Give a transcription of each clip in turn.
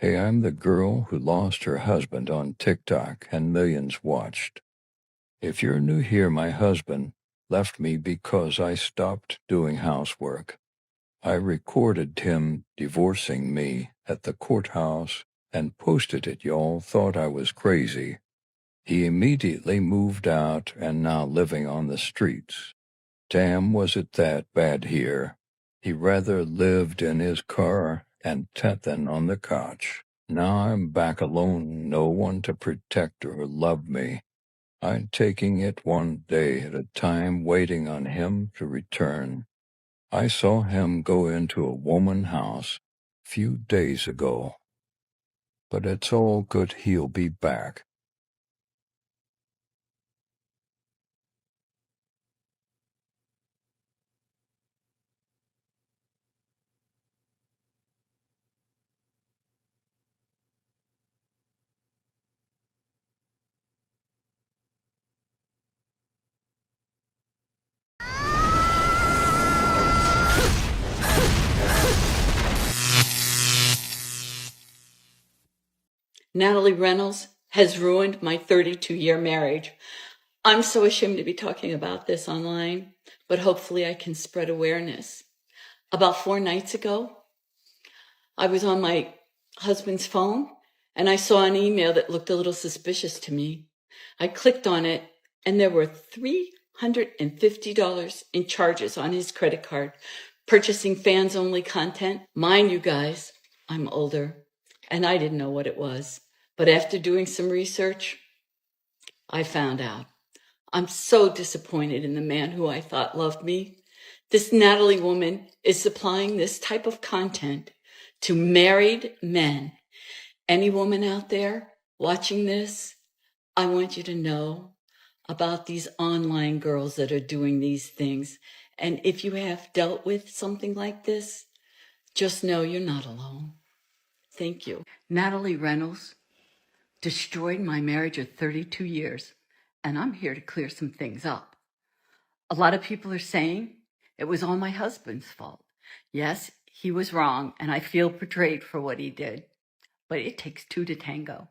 Hey, I'm the girl who lost her husband on TikTok and millions watched. If you're new here, my husband left me because I stopped doing housework. I recorded him divorcing me at the courthouse and posted it. Y'all thought I was crazy. He immediately moved out and now living on the streets. Damn, was it that bad here? He rather lived in his car and than on the couch. Now I'm back alone, no one to protect or love me. I'm taking it one day at a time, waiting on him to return. I saw him go into a woman's house a few days ago, but it's all good, he'll be back. Natalie Reynolds has ruined my 32-year marriage. I'm so ashamed to be talking about this online, but hopefully I can spread awareness. About 4 nights ago, I was on my husband's phone and I saw an email that looked a little suspicious to me. I clicked on it and there were $350 in charges on his credit card, purchasing fans-only content. Mind you guys, I'm older and I didn't know what it was. But after doing some research, I found out. I'm so disappointed in the man who I thought loved me. This Natalie woman is supplying this type of content to married men. Any woman out there watching this, I want you to know about these online girls that are doing these things. And if you have dealt with something like this, just know you're not alone. Thank you. Natalie Reynolds destroyed my marriage of 32 years, and I'm here to clear some things up. A lot of people are saying it was all my husband's fault. Yes, he was wrong, and I feel betrayed for what he did, but it takes two to tango.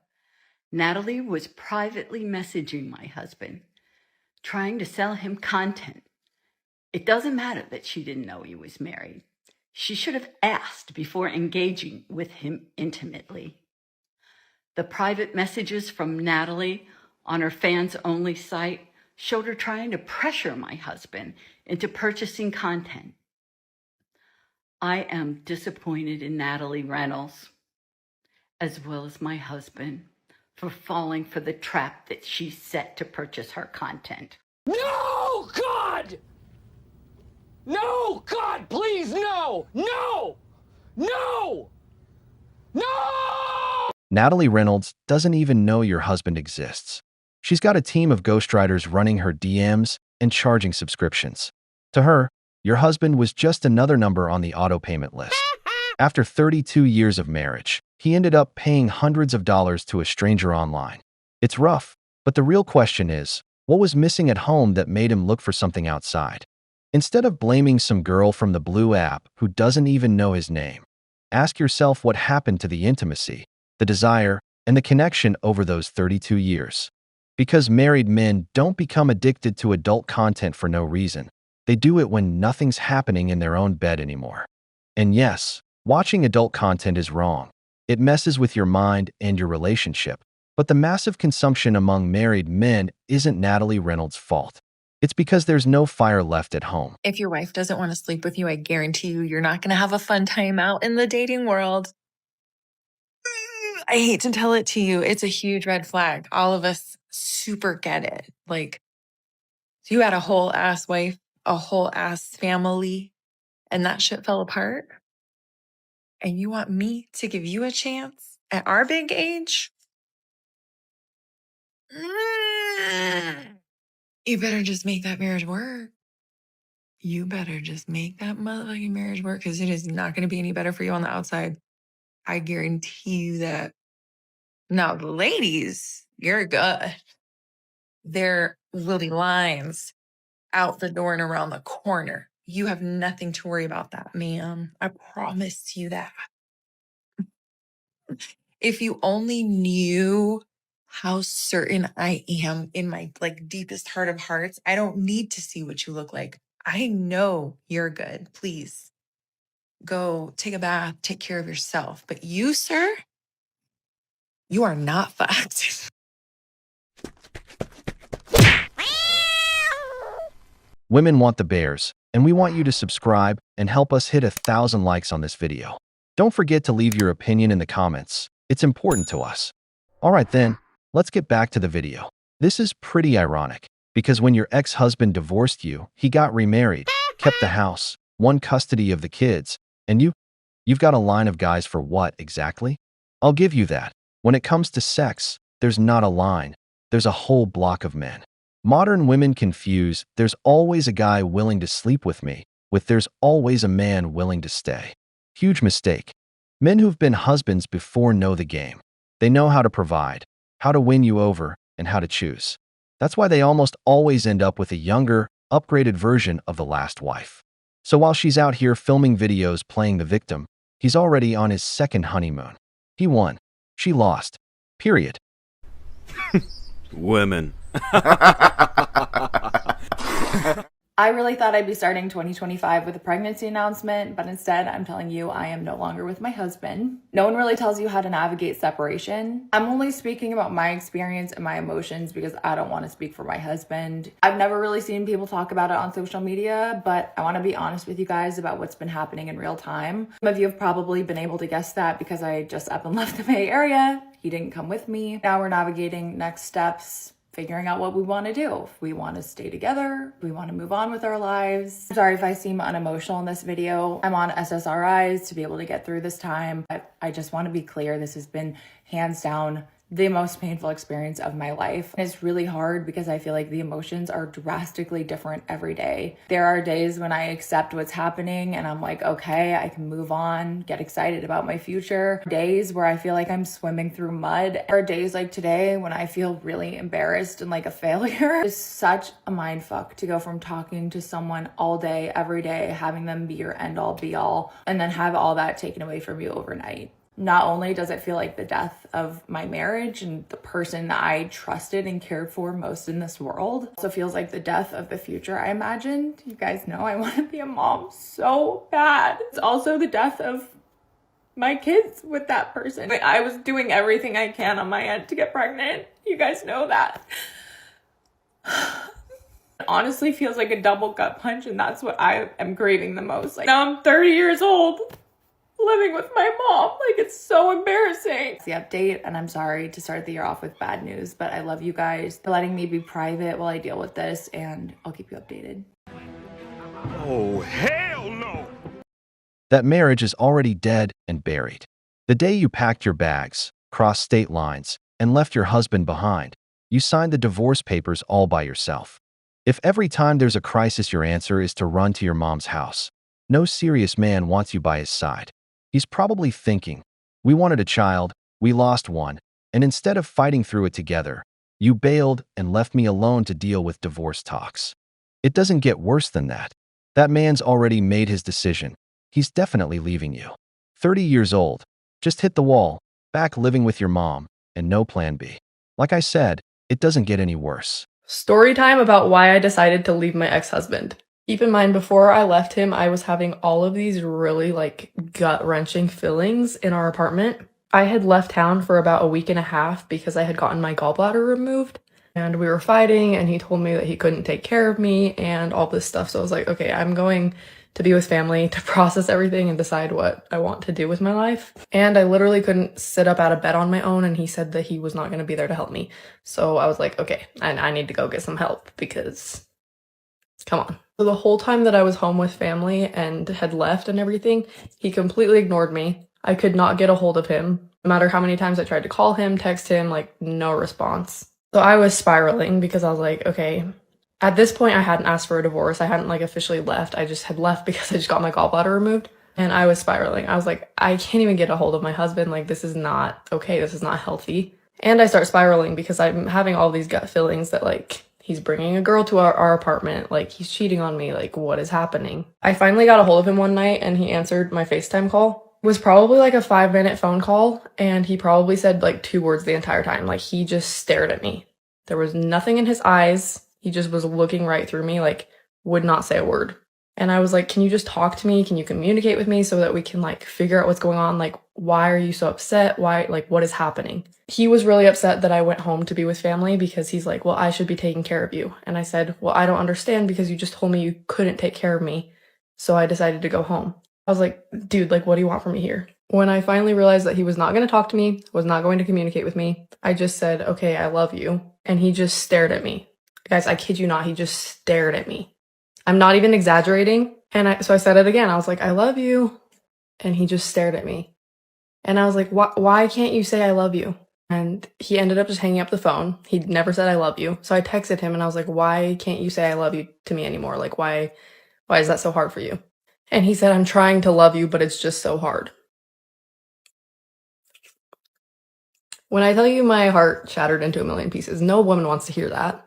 Natalie was privately messaging my husband, trying to sell him content. It doesn't matter that she didn't know he was married. She should have asked before engaging with him intimately. The private messages from Natalie on her fans-only site showed her trying to pressure my husband into purchasing content. I am disappointed in Natalie Reynolds, as well as my husband, for falling for the trap that she set to purchase her content. No, God! No, God, please, no! No! No! No! Natalie Reynolds doesn't even know your husband exists. She's got a team of ghostwriters running her DMs and charging subscriptions. To her, your husband was just another number on the auto payment list. After 32 years of marriage, he ended up paying hundreds of dollars to a stranger online. It's rough, but the real question is, what was missing at home that made him look for something outside? Instead of blaming some girl from the Blue app who doesn't even know his name, ask yourself what happened to the intimacy, the desire, and the connection over those 32 years. Because married men don't become addicted to adult content for no reason. They do it when nothing's happening in their own bed anymore. And yes, watching adult content is wrong. It messes with your mind and your relationship. But the massive consumption among married men isn't Natalie Reynolds' fault. It's because there's no fire left at home. If your wife doesn't want to sleep with you, I guarantee you're not going to have a fun time out in the dating world. I hate to tell it to you, it's a huge red flag. All of us super get it. Like, you had a whole ass wife, a whole ass family, and that shit fell apart. And you want me to give you a chance at our big age? You better just make that marriage work. You better just make that motherfucking marriage work, because it is not going to be any better for you on the outside. I guarantee you that. Now, the ladies, you're good. There will be lines out the door and around the corner. You have nothing to worry about that, ma'am. I promise you that. If you only knew how certain I am in my like deepest heart of hearts, I don't need to see what you look like. I know you're good. Please go take a bath, take care of yourself. But you, sir, you are not fucked. Women want the bears, and we want you to subscribe and help us hit 1,000 likes on this video. Don't forget to leave your opinion in the comments. It's important to us. Alright then, let's get back to the video. This is pretty ironic, because when your ex-husband divorced you, he got remarried, kept the house, won custody of the kids, and you've got a line of guys for what exactly? I'll give you that. When it comes to sex, there's not a line. There's a whole block of men. Modern women confuse "there's always a guy willing to sleep with me" with "there's always a man willing to stay." Huge mistake. Men who've been husbands before know the game. They know how to provide, how to win you over, and how to choose. That's why they almost always end up with a younger, upgraded version of the last wife. So while she's out here filming videos playing the victim, he's already on his second honeymoon. He won. She lost. Period. Women. I really thought I'd be starting 2025 with a pregnancy announcement, but instead I'm telling you I am no longer with my husband. No one really tells you how to navigate separation. I'm only speaking about my experience and my emotions because I don't want to speak for my husband. I've never really seen people talk about it on social media, but I want to be honest with you guys about what's been happening in real time. Some of you have probably been able to guess that because I just up and left the Bay Area. He didn't come with me. Now we're navigating next steps, figuring out what we want to do. If we want to stay together, we want to move on with our lives. I'm sorry if I seem unemotional in this video. I'm on SSRIs to be able to get through this time, but I just want to be clear, this has been hands down the most painful experience of my life. And it's really hard because I feel like the emotions are drastically different every day. There are days when I accept what's happening and I'm like, okay, I can move on, get excited about my future. Days where I feel like I'm swimming through mud. There are days like today when I feel really embarrassed and like a failure. It's such a mind fuck to go from talking to someone all day, every day, having them be your end all be all, and then have all that taken away from you overnight. Not only does it feel like the death of my marriage and the person I trusted and cared for most in this world, it also feels like the death of the future I imagined. You guys know I want to be a mom so bad. It's also the death of my kids with that person. I was doing everything I can on my end to get pregnant. You guys know that. It honestly feels like a double gut punch, and that's what I am grieving the most. Like, now I'm 30 years old. Living with my mom. Like, it's so embarrassing. It's the update, and I'm sorry to start the year off with bad news, but I love you guys for letting me be private while I deal with this, and I'll keep you updated. Oh, hell no! That marriage is already dead and buried. The day you packed your bags, crossed state lines, and left your husband behind, you signed the divorce papers all by yourself. If every time there's a crisis your answer is to run to your mom's house, no serious man wants you by his side. He's probably thinking, we wanted a child, we lost one, and instead of fighting through it together, you bailed and left me alone to deal with divorce talks. It doesn't get worse than that. That man's already made his decision. He's definitely leaving you. 30 years old, just hit the wall, back living with your mom, and no plan B. Like I said, it doesn't get any worse. Story time about why I decided to leave my ex-husband. Keep in mind, before I left him, I was having all of these really gut-wrenching feelings in our apartment. I had left town for about a week and a half because I had gotten my gallbladder removed, and we were fighting, and he told me that he couldn't take care of me and all this stuff. So I was like, okay, I'm going to be with family to process everything and decide what I want to do with my life. And I literally couldn't sit up out of bed on my own, and he said that he was not going to be there to help me. So I was like, okay, I need to go get some help because, come on. So the whole time that I was home with family and had left and everything, he completely ignored me. I could not get a hold of him. No matter how many times I tried to call him, text him, no response. So I was spiraling because I was like, okay, at this point I hadn't asked for a divorce. I hadn't officially left. I just had left because I just got my gallbladder removed, and I was spiraling. I was like, I can't even get a hold of my husband. This is not okay. This is not healthy. And I start spiraling because I'm having all these gut feelings that he's bringing a girl to our apartment, he's cheating on me, what is happening? I finally got a hold of him one night and he answered my FaceTime call. It was probably like a 5-minute phone call, and he probably said like 2 words the entire time. Like, he just stared at me. There was nothing in his eyes. He just was looking right through me, like, would not say a word. And I was like, can you just talk to me? Can you communicate with me so that we can like figure out what's going on? Like, why are you so upset? Why, like, what is happening? He was really upset that I went home to be with family because he's like, well, I should be taking care of you. And I said, well, I don't understand because you just told me you couldn't take care of me. So I decided to go home. I was like, dude, like, what do you want from me here? When I finally realized that he was not going to talk to me, was not going to communicate with me, I just said, okay, I love you. And he just stared at me. Guys, I kid you not, he just stared at me. I'm not even exaggerating. And so I said it again. I was like, I love you. And he just stared at me. And I was like, why can't you say I love you? And he ended up just hanging up the phone. He never said I love you. So I texted him and I was like, why can't you say I love you to me anymore? Like, why is that so hard for you? And he said, I'm trying to love you, but it's just so hard. When I tell you my heart shattered into a million pieces, no woman wants to hear that,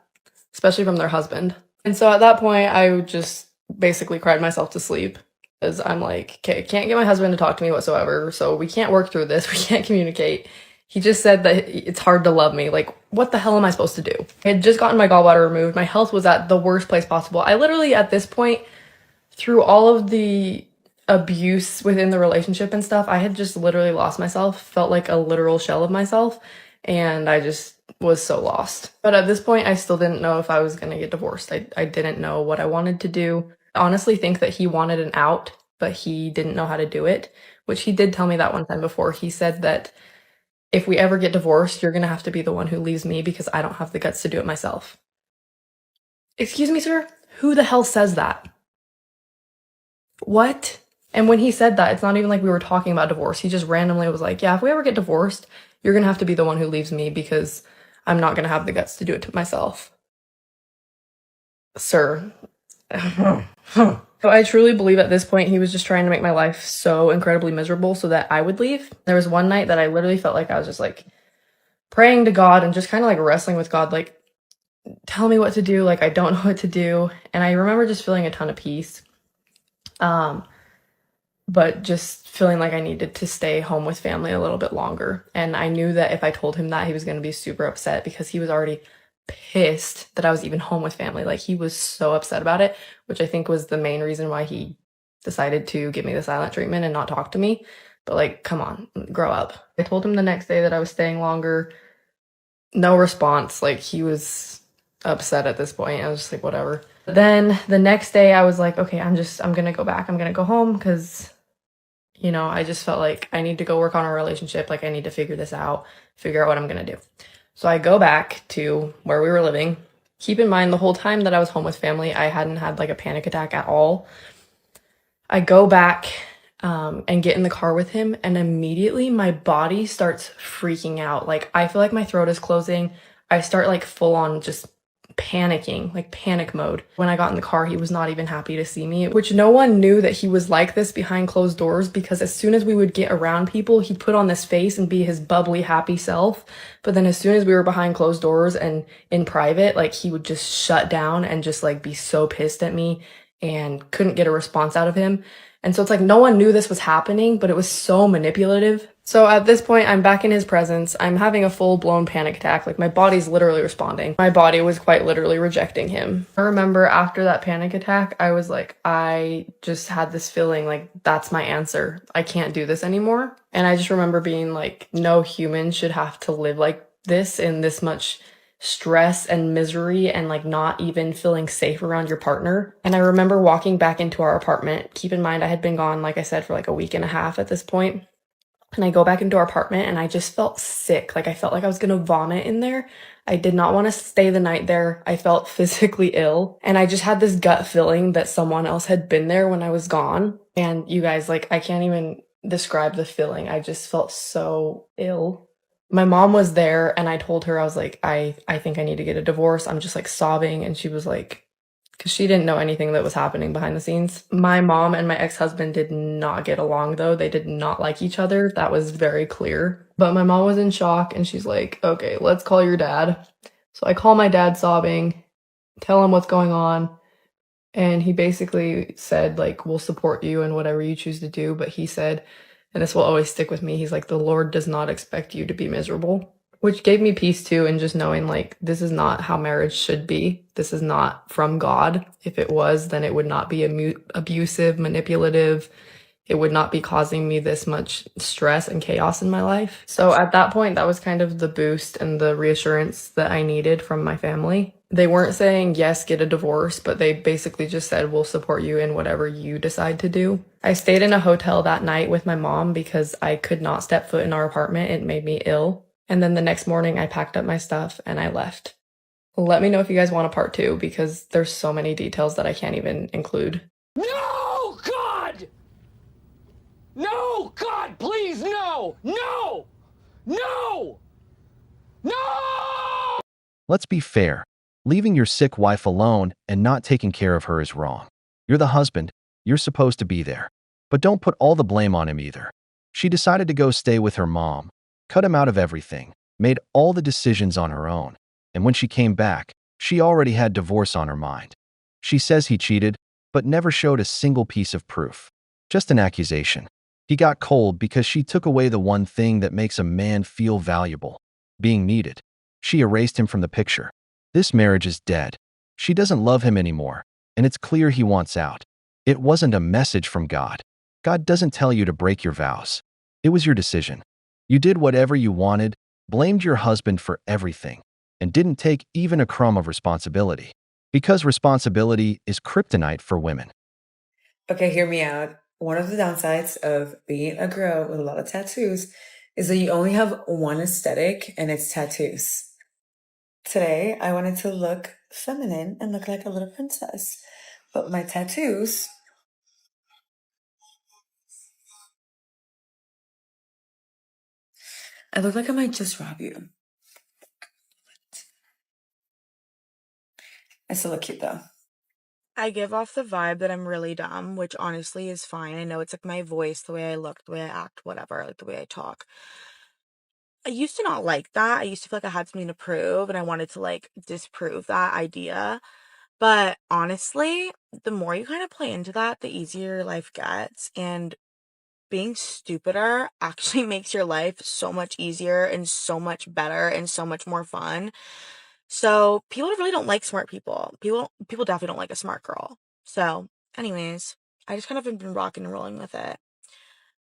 especially from their husband. And so at that point, I just basically cried myself to sleep because I'm like, okay, I can't get my husband to talk to me whatsoever. So we can't work through this. We can't communicate. He just said that it's hard to love me. Like, what the hell am I supposed to do? I had just gotten my gallbladder removed. My health was at the worst place possible. I literally, at this point, through all of the abuse within the relationship and stuff, I had just literally lost myself, felt like a literal shell of myself, and I just was so lost. But at this point, I still didn't know if I was going to get divorced. I didn't know what I wanted to do. I honestly think that he wanted an out, but he didn't know how to do it, which he did tell me that one time before. He said that if we ever get divorced, you're going to have to be the one who leaves me because I don't have the guts to do it myself. Excuse me, sir? Who the hell says that? What? And when he said that, it's not even like we were talking about divorce. He just randomly was like, yeah, if we ever get divorced, you're going to have to be the one who leaves me because I'm not going to have the guts to do it to myself. Sir. So I truly believe at this point he was just trying to make my life so incredibly miserable so that I would leave. There was one night that I literally felt like I was just like praying to God and just kind of like wrestling with God, like, tell me what to do. Like, I don't know what to do. And I remember just feeling a ton of peace. But just feeling like I needed to stay home with family a little bit longer. And I knew that if I told him that, he was going to be super upset because he was already pissed that I was even home with family. Like, he was so upset about it, which I think was the main reason why he decided to give me the silent treatment and not talk to me. But like, come on, grow up. I told him the next day that I was staying longer. No response. Like, he was upset at this point. I was just like, whatever. But then the next day I was like, okay, I'm going to go back. I'm going to go home because, you know, I just felt like I need to go work on our relationship. Like, I need to figure this out, figure out what I'm going to do. So I go back to where we were living. Keep in mind, the whole time that I was home with family, I hadn't had like a panic attack at all. I go back and get in the car with him, and immediately my body starts freaking out. Like, I feel like my throat is closing. I start like full on just panicking, like panic mode. When I got in the car, he was not even happy to see me, which no one knew that he was like this behind closed doors, because as soon as we would get around people, he'd put on this face and be his bubbly, happy self. But then as soon as we were behind closed doors and in private, like, he would just shut down and just like be so pissed at me and couldn't get a response out of him. And so it's like no one knew this was happening, but it was so manipulative. So at this point, I'm back in his presence. I'm having a full-blown panic attack. Like, my body's literally responding. My body was quite literally rejecting him. I remember after that panic attack, I was like, I just had this feeling like that's my answer. I can't do this anymore. And I just remember being like, no human should have to live like this in this much stress and misery and like not even feeling safe around your partner. And I remember walking back into our apartment. Keep in mind, I had been gone, like I said, for like a week and a half at this point. And I go back into our apartment and I just felt sick. Like, I felt like I was going to vomit in there. I did not want to stay the night there. I felt physically ill. And I just had this gut feeling that someone else had been there when I was gone. And you guys, like, I can't even describe the feeling. I just felt so ill. My mom was there and I told her, I was like, I think I need to get a divorce. I'm just like sobbing. And she was like, because she didn't know anything that was happening behind the scenes. My mom and my ex-husband did not get along, though. They did not like each other. That was very clear. But my mom was in shock and she's like, okay, let's call your dad. So I call my dad sobbing, tell him what's going on. And he basically said, like, we'll support you in whatever you choose to do. But he said, And this will always stick with me. He's like, the Lord does not expect you to be miserable, which gave me peace too. And just knowing like, this is not how marriage should be. This is not from God. If it was, then it would not be abusive, manipulative. It would not be causing me this much stress and chaos in my life. So at that point, that was kind of the boost and the reassurance that I needed from my family. They weren't saying, yes, get a divorce, but they basically just said, we'll support you in whatever you decide to do. I stayed in a hotel that night with my mom because I could not step foot in our apartment. It made me ill. And then the next morning, I packed up my stuff and I left. Let me know if you guys want a part 2 because there's so many details that I can't even include. No, God! No, God, please, no! No! No! No! Let's be fair. Leaving your sick wife alone and not taking care of her is wrong. You're the husband. You're supposed to be there. But don't put all the blame on him either. She decided to go stay with her mom, cut him out of everything, made all the decisions on her own. And when she came back, she already had divorce on her mind. She says he cheated, but never showed a single piece of proof. Just an accusation. He got cold because she took away the one thing that makes a man feel valuable, being needed. She erased him from the picture. This marriage is dead. She doesn't love him anymore, and it's clear he wants out. It wasn't a message from God. God doesn't tell you to break your vows. It was your decision. You did whatever you wanted, blamed your husband for everything, and didn't take even a crumb of responsibility. Because responsibility is kryptonite for women. Okay, hear me out. One of the downsides of being a girl with a lot of tattoos is that you only have one aesthetic, and it's tattoos. Today, I wanted to look feminine and look like a little princess. But my tattoos, I look like I might just rob you. I still look cute though. I give off the vibe that I'm really dumb, which honestly is fine. I know it's like my voice, the way I look, the way I act, whatever, like the way I talk. I used to not like that. I used to feel like I had something to prove and I wanted to like disprove that idea. But honestly, the more you kind of play into that, the easier your life gets. And being stupider actually makes your life so much easier and so much better and so much more fun. So people really don't like smart people. People definitely don't like a smart girl. So anyways, I just kind of been rocking and rolling with it.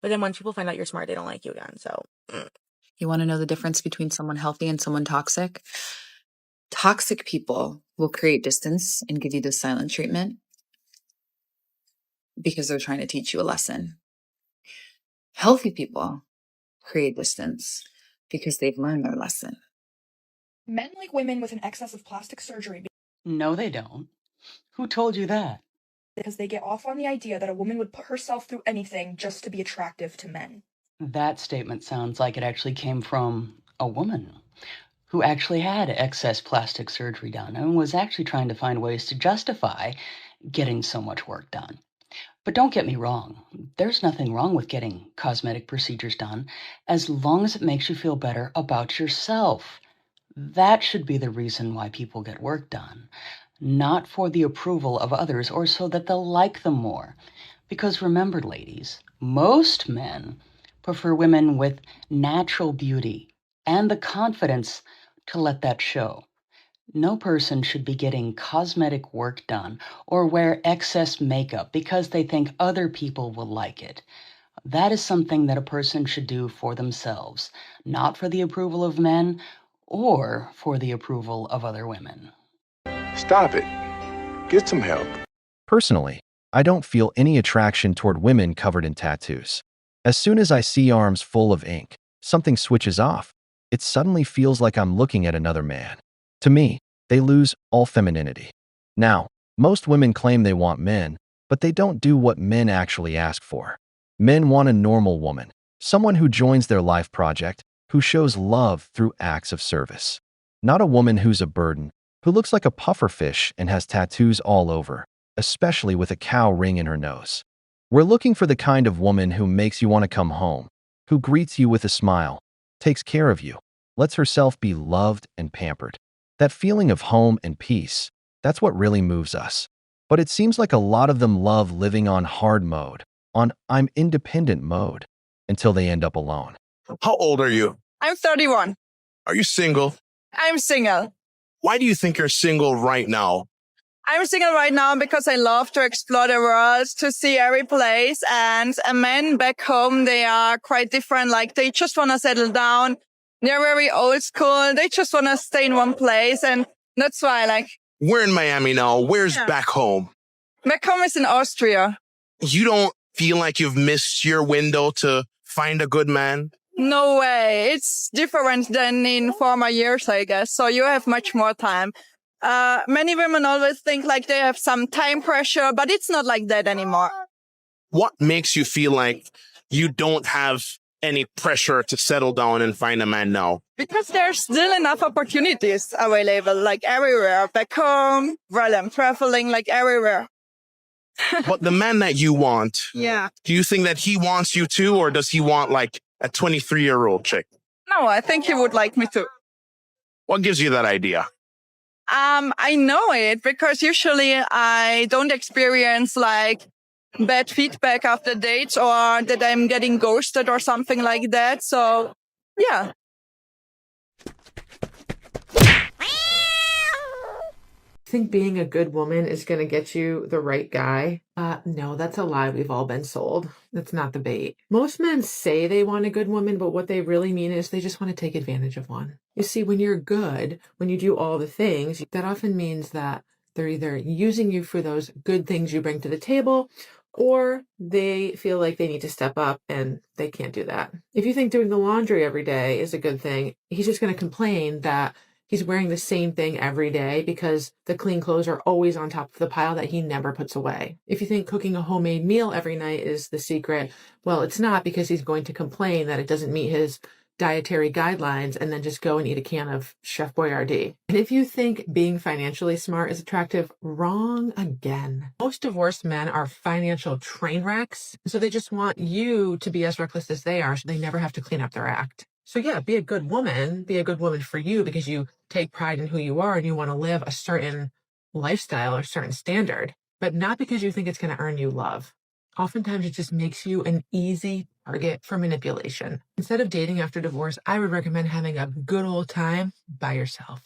But then once people find out you're smart, they don't like you again. So You want to know the difference between someone healthy and someone toxic? Toxic people will create distance and give you the silent treatment because they're trying to teach you a lesson. Healthy people create distance because they've learned their lesson. Men like women with an excess of plastic surgery No, they don't. Who told you that? because they get off on the idea that a woman would put herself through anything just to be attractive to men. That statement sounds like it actually came from a woman who actually had excess plastic surgery done and was actually trying to find ways to justify getting so much work done. But don't get me wrong, there's nothing wrong with getting cosmetic procedures done as long as it makes you feel better about yourself. That should be the reason why people get work done, not for the approval of others or so that they'll like them more. Because remember, ladies, most men prefer women with natural beauty and the confidence to let that show. No person should be getting cosmetic work done or wear excess makeup because they think other people will like it. That is something that a person should do for themselves, not for the approval of men or for the approval of other women. Stop it. Get some help. Personally, I don't feel any attraction toward women covered in tattoos. As soon as I see arms full of ink, something switches off. It suddenly feels like I'm looking at another man. To me, they lose all femininity. Now, most women claim they want men, but they don't do what men actually ask for. Men want a normal woman, someone who joins their life project, who shows love through acts of service. Not a woman who's a burden, who looks like a pufferfish and has tattoos all over, especially with a cow ring in her nose. We're looking for the kind of woman who makes you want to come home, who greets you with a smile, takes care of you, lets herself be loved and pampered. That feeling of home and peace, that's what really moves us. But it seems like a lot of them love living on hard mode, on I'm independent mode. until they end up alone. How old are you? I'm 31. Are you single? I'm single. Why do you think you're single right now? I'm single right now because I love to explore the world, to see every place. And men back home, they are quite different. Like, they just want to settle down. They're very old school. They just want to stay in one place. And that's why, like... We're in Miami now. Where's back home? Back home is in Austria. You don't feel like you've missed your window to find a good man? No way. It's different than in former years, I guess. So you have much more time. Many women always think like they have some time pressure, but it's not like that anymore. What makes you feel like you don't have any pressure to settle down and find a man now? Because there's still enough opportunities available, like everywhere. Back home, while I'm traveling, like everywhere. But the man that you want, yeah. Do you think that he wants you too, or does he want like a 23-year-old chick? No, I think he would like me too. What gives you that idea? I know it because usually I don't experience like bad feedback after dates or that I'm getting ghosted or something like that. So, yeah. Think being a good woman is going to get you the right guy? No, that's a lie. We've all been sold. That's not the bait. Most men say they want a good woman, but what they really mean is they just want to take advantage of one. You see, when you're good, when you do all the things, that often means that they're either using you for those good things you bring to the table, or they feel like they need to step up and they can't do that. If you think doing the laundry every day is a good thing, he's just going to complain that he's wearing the same thing every day because the clean clothes are always on top of the pile that he never puts away. If you think cooking a homemade meal every night is the secret, well, it's not, because he's going to complain that it doesn't meet his dietary guidelines and then just go and eat a can of Chef Boyardee. And if you think being financially smart is attractive, wrong again. Most divorced men are financial train wrecks, so they just want you to be as reckless as they are so they never have to clean up their act. So yeah, be a good woman for you because you take pride in who you are and you want to live a certain lifestyle or certain standard, but not because you think it's going to earn you love. Oftentimes it just makes you an easy target for manipulation. Instead of dating after divorce, I would recommend having a good old time by yourself.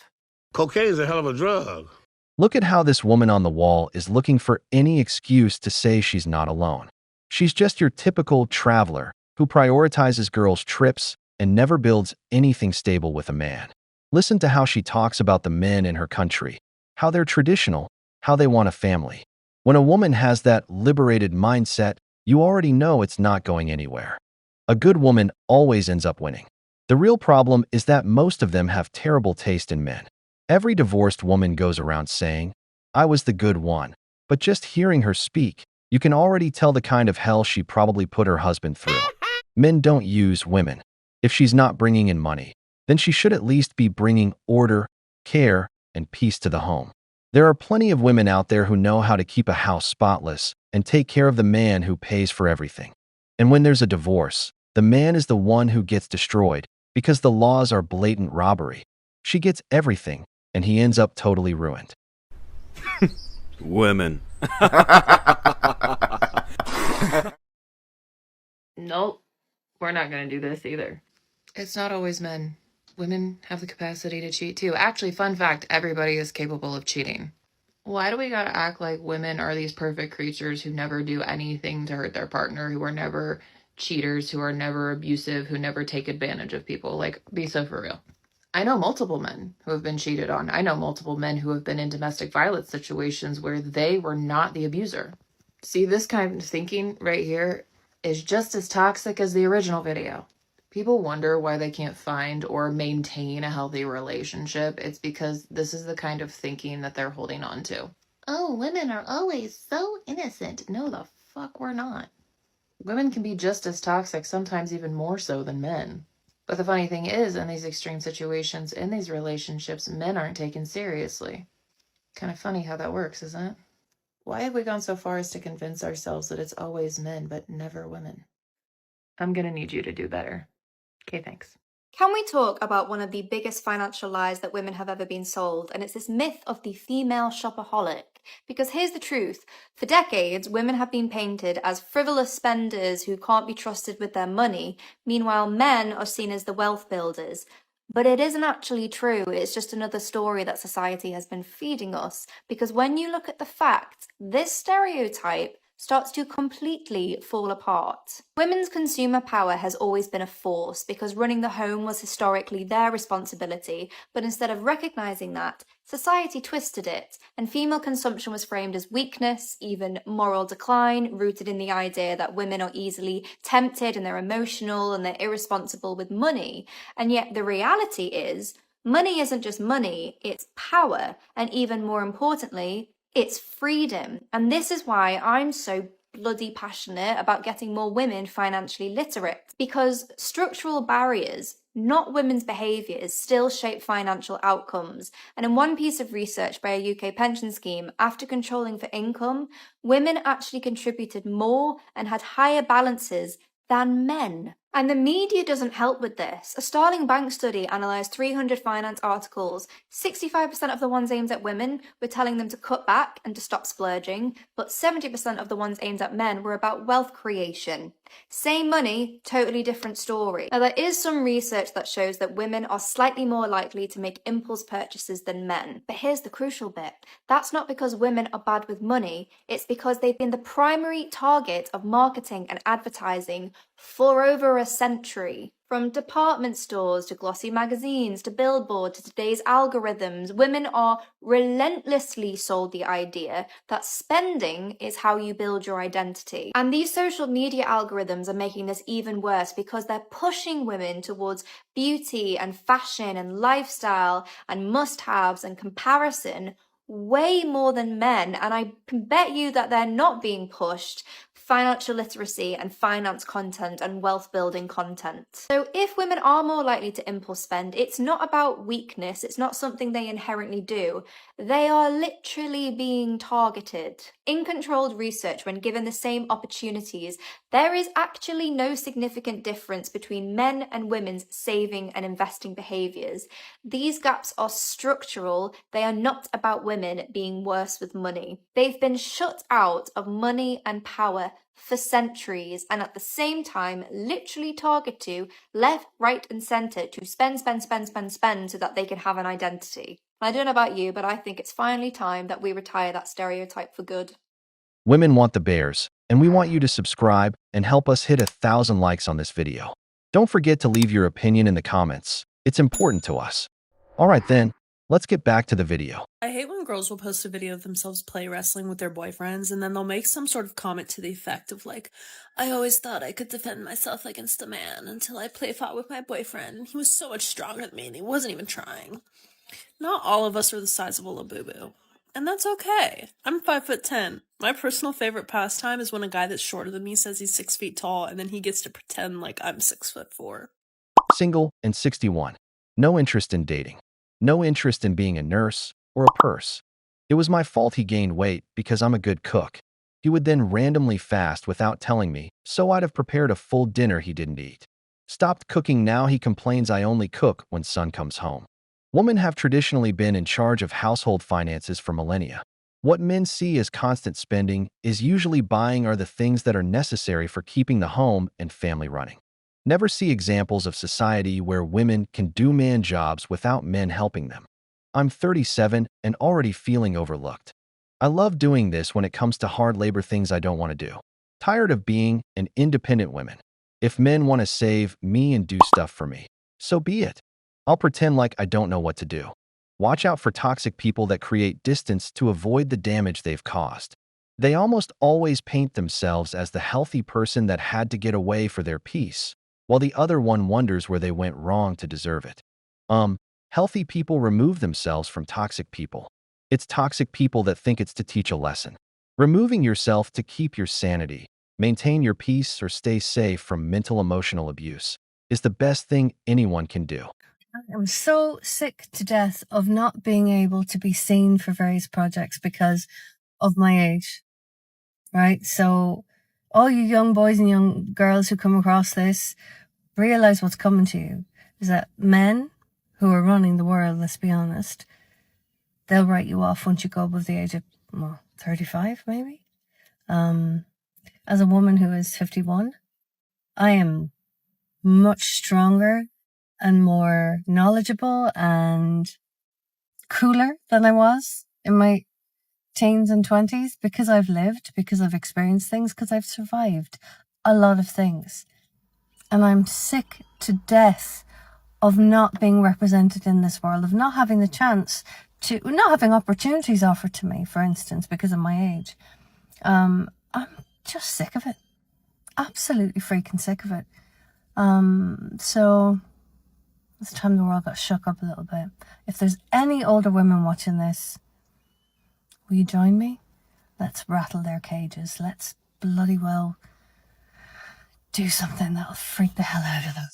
Cocaine is a hell of a drug. Look at how this woman on the wall is looking for any excuse to say she's not alone. She's just your typical traveler who prioritizes girls' trips and never builds anything stable with a man. Listen to how she talks about the men in her country, how they're traditional, how they want a family. When a woman has that liberated mindset, you already know it's not going anywhere. A good woman always ends up winning. The real problem is that most of them have terrible taste in men. Every divorced woman goes around saying, "I was the good one," but just hearing her speak, you can already tell the kind of hell she probably put her husband through. Men don't use women. If she's not bringing in money, then she should at least be bringing order, care, and peace to the home. There are plenty of women out there who know how to keep a house spotless and take care of the man who pays for everything. And when there's a divorce, the man is the one who gets destroyed because the laws are blatant robbery. She gets everything, and he ends up totally ruined. Women. Nope, we're not going to do this either. It's not always men. Women have the capacity to cheat too. Actually, fun fact, everybody is capable of cheating. Why do we gotta act like women are these perfect creatures who never do anything to hurt their partner, who are never cheaters, who are never abusive, who never take advantage of people? Like, be so for real. I know multiple men who have been cheated on. I know multiple men who have been in domestic violence situations where they were not the abuser. See, this kind of thinking right here is just as toxic as the original video. People wonder why they can't find or maintain a healthy relationship. It's because this is the kind of thinking that they're holding on to. Oh, women are always so innocent. No, the fuck we're not. Women can be just as toxic, sometimes even more so than men. But the funny thing is, in these extreme situations, in these relationships, men aren't taken seriously. Kind of funny how that works, isn't it? Why have we gone so far as to convince ourselves that it's always men, but never women? I'm gonna need you to do better. Okay, thanks. Can we talk about one of the biggest financial lies that women have ever been sold? And it's this myth of the female shopaholic. Because here's the truth. For decades, women have been painted as frivolous spenders who can't be trusted with their money. Meanwhile, men are seen as the wealth builders. But it isn't actually true. It's just another story that society has been feeding us. Because when you look at the facts, this stereotype starts to completely fall apart. Women's consumer power has always been a force because running the home was historically their responsibility, but instead of recognizing that, society twisted it, and female consumption was framed as weakness, even moral decline, rooted in the idea that women are easily tempted and they're emotional and they're irresponsible with money. And yet the reality is, money isn't just money, it's power, and even more importantly, it's freedom. And this is why I'm so bloody passionate about getting more women financially literate, because structural barriers, not women's behaviours, still shape financial outcomes. And in one piece of research by a UK pension scheme, after controlling for income, women actually contributed more and had higher balances than men. And the media doesn't help with this. A Starling Bank study analysed 300 finance articles. 65% of the ones aimed at women were telling them to cut back and to stop splurging, but 70% of the ones aimed at men were about wealth creation. Same money, totally different story. Now, there is some research that shows that women are slightly more likely to make impulse purchases than men. But here's the crucial bit. That's not because women are bad with money, it's because they've been the primary target of marketing and advertising for over a century. From department stores to glossy magazines to Billboard to today's algorithms, women are relentlessly sold the idea that spending is how you build your identity. And these social media algorithms are making this even worse because they're pushing women towards beauty and fashion and lifestyle and must-haves and comparison way more than men, and I can bet you that they're not being pushed financial literacy and finance content and wealth building content. So if women are more likely to impulse spend, it's not about weakness, it's not something they inherently do. They are literally being targeted. In controlled research, when given the same opportunities, there is actually no significant difference between men and women's saving and investing behaviours. These gaps are structural, they are not about women being worse with money. They've been shut out of money and power for centuries, and at the same time literally target to left, right and centre to spend so that they can have an identity. I don't know about you, but I think it's finally time that we retire that stereotype for good. Women want the bears, and we want you to subscribe and help us hit 1,000 likes on this video. Don't forget to leave your opinion in the comments. It's important to us. Alright then, let's get back to the video. I hate when girls will post a video of themselves play wrestling with their boyfriends and then they'll make some sort of comment to the effect of like, I always thought I could defend myself against a man until I play fought with my boyfriend. He was so much stronger than me and he wasn't even trying. Not all of us are the size of a labubu. And that's okay. I'm 5'10". My personal favorite pastime is when a guy that's shorter than me says he's 6 feet tall and then he gets to pretend like I'm 6'4". Single and 61. No interest in dating. No interest in being a nurse or a purse. It was my fault he gained weight because I'm a good cook. He would then randomly fast without telling me, so I'd have prepared a full dinner he didn't eat. Stopped cooking, now he complains I only cook when son comes home. Women have traditionally been in charge of household finances for millennia. What men see as constant spending is usually buying are the things that are necessary for keeping the home and family running. Never see examples of society where women can do man jobs without men helping them. I'm 37 and already feeling overlooked. I love doing this when it comes to hard labor things I don't want to do. Tired of being an independent woman. If men want to save me and do stuff for me, so be it. I'll pretend like I don't know what to do. Watch out for toxic people that create distance to avoid the damage they've caused. They almost always paint themselves as the healthy person that had to get away for their peace, while the other one wonders where they went wrong to deserve it. Healthy people remove themselves from toxic people. It's toxic people that think it's to teach a lesson. Removing yourself to keep your sanity, maintain your peace, or stay safe from mental emotional abuse is the best thing anyone can do. I'm so sick to death of not being able to be seen for various projects because of my age, right? So all you young boys and young girls who come across this, realize what's coming to you. is that men who are running the world, let's be honest, they'll write you off once you go above the age of 35, maybe. As a woman who is 51, I am much stronger and more knowledgeable and cooler than I was in my teens and 20s because I've lived, because I've experienced things, because I've survived a lot of things. And I'm sick to death of not being represented in this world, of not having the chance to, not having opportunities offered to me, for instance, because of my age. I'm just sick of it. Absolutely freaking sick of it. So it's time the world got shook up a little bit. If there's any older women watching this, will you join me? Let's rattle their cages. Let's bloody well do something that'll freak the hell out of them.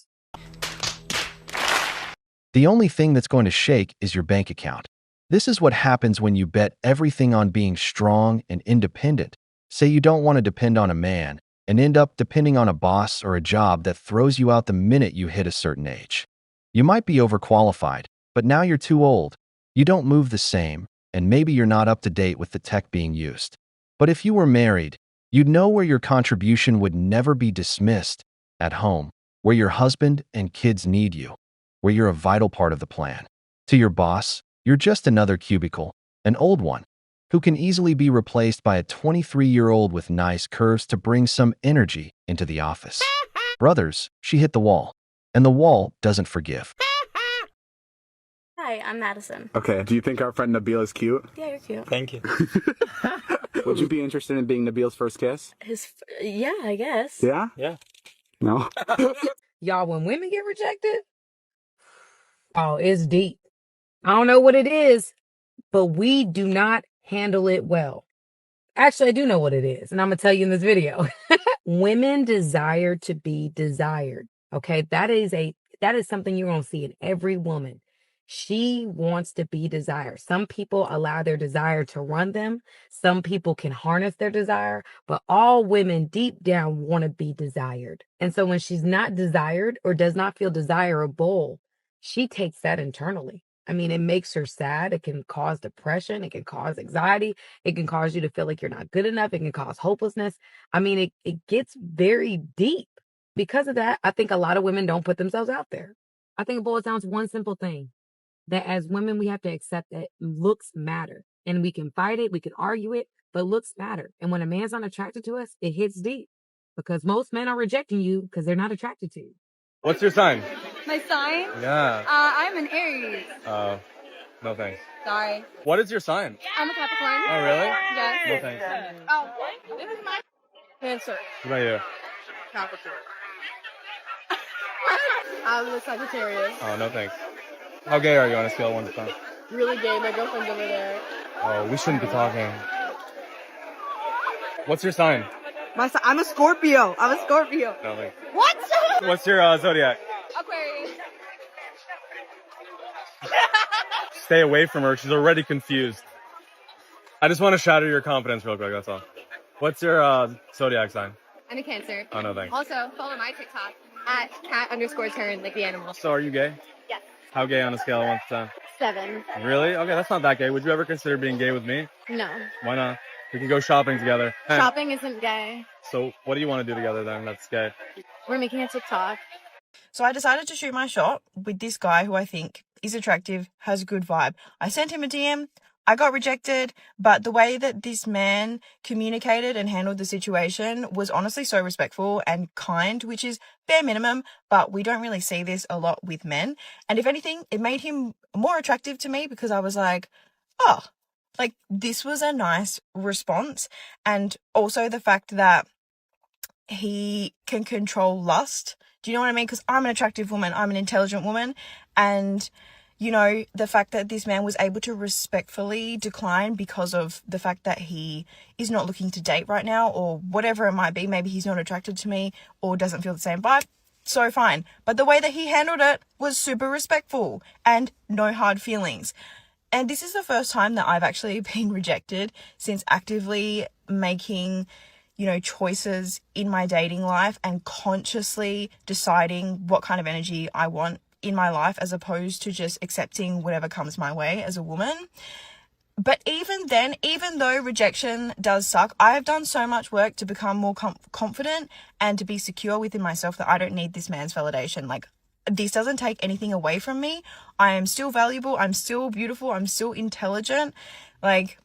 The only thing that's going to shake is your bank account. This is what happens when you bet everything on being strong and independent. Say you don't want to depend on a man and end up depending on a boss or a job that throws you out the minute you hit a certain age. You might be overqualified, but now you're too old. You don't move the same, and maybe you're not up to date with the tech being used. But if you were married, you'd know where your contribution would never be dismissed. At home, where your husband and kids need you, where you're a vital part of the plan. To your boss, you're just another cubicle, an old one, who can easily be replaced by a 23-year-old with nice curves to bring some energy into the office. Brothers, she hit the wall, and the wall doesn't forgive. Hi, I'm Madison. Okay, do you think our friend Nabil is cute? Yeah, you're cute. Thank you. Would you be interested in being Nabil's first kiss? Yeah, I guess. Yeah? Yeah. No? Y'all, when women get rejected, oh, it's deep. I don't know what it is, but we do not handle it well. Actually, I do know what it is, and I'm going to tell you in this video. Women desire to be desired. Okay, that is something you're going to see in every woman. She wants to be desired. Some people allow their desire to run them. Some people can harness their desire, but all women deep down want to be desired. And so when she's not desired or does not feel desirable, she takes that internally. I mean, it makes her sad. It can cause depression. It can cause anxiety. It can cause you to feel like you're not good enough. It can cause hopelessness. I mean, it gets very deep. Because of that, I think a lot of women don't put themselves out there. I think it boils down to one simple thing, that as women, we have to accept that looks matter. And we can fight it, we can argue it, but looks matter. And when a man's not attracted to us, it hits deep. Because most men are rejecting you because they're not attracted to you. What's your sign? My sign? Yeah. I'm an Aries. No thanks. Sorry. What is your sign? I'm a Capricorn. Oh, really? Yes. No thanks. Oh, this is my Cancer. What about you? Capricorn. I'm a Sagittarius. Oh, no thanks. How gay are you on a scale of 1 to 10? Really gay. My girlfriend's over there. Oh, we shouldn't be talking. What's your sign? I'm a Scorpio. I'm a Scorpio. No thanks. What? What's your zodiac? Aquarius. Stay away from her. She's already confused. I just want to shatter your confidence real quick, that's all. What's your zodiac sign? I'm a Cancer. Oh, no thanks. Also, follow my TikTok at cat_turn, like the animal. So are you gay? Yes. How gay on a scale of 1 to 7. 10? Really? Okay, that's not that gay. Would you ever consider being gay with me? No. Why not? We can go shopping together. Hey. Shopping isn't gay. So what do you want to do together then that's gay? We're making a TikTok. So I decided to shoot my shot with this guy who I think is attractive, has a good vibe. I sent him a DM. I got rejected, but the way that this man communicated and handled the situation was honestly so respectful and kind, which is bare minimum, but we don't really see this a lot with men. And if anything, it made him more attractive to me because I was like, oh, like this was a nice response. And also the fact that he can control lust. Do you know what I mean? Because I'm an attractive woman. I'm an intelligent woman. And, you know, the fact that this man was able to respectfully decline because of the fact that he is not looking to date right now or whatever it might be. Maybe he's not attracted to me or doesn't feel the same vibe. So fine. But the way that he handled it was super respectful and no hard feelings. And this is the first time that I've actually been rejected since actively making, you know, choices in my dating life and consciously deciding what kind of energy I want in my life as opposed to just accepting whatever comes my way as a woman. But even then, even though rejection does suck, I have done so much work to become more confident and to be secure within myself that I don't need this man's validation. Like, this doesn't take anything away from me. I am still valuable. I'm still beautiful. I'm still intelligent. Like,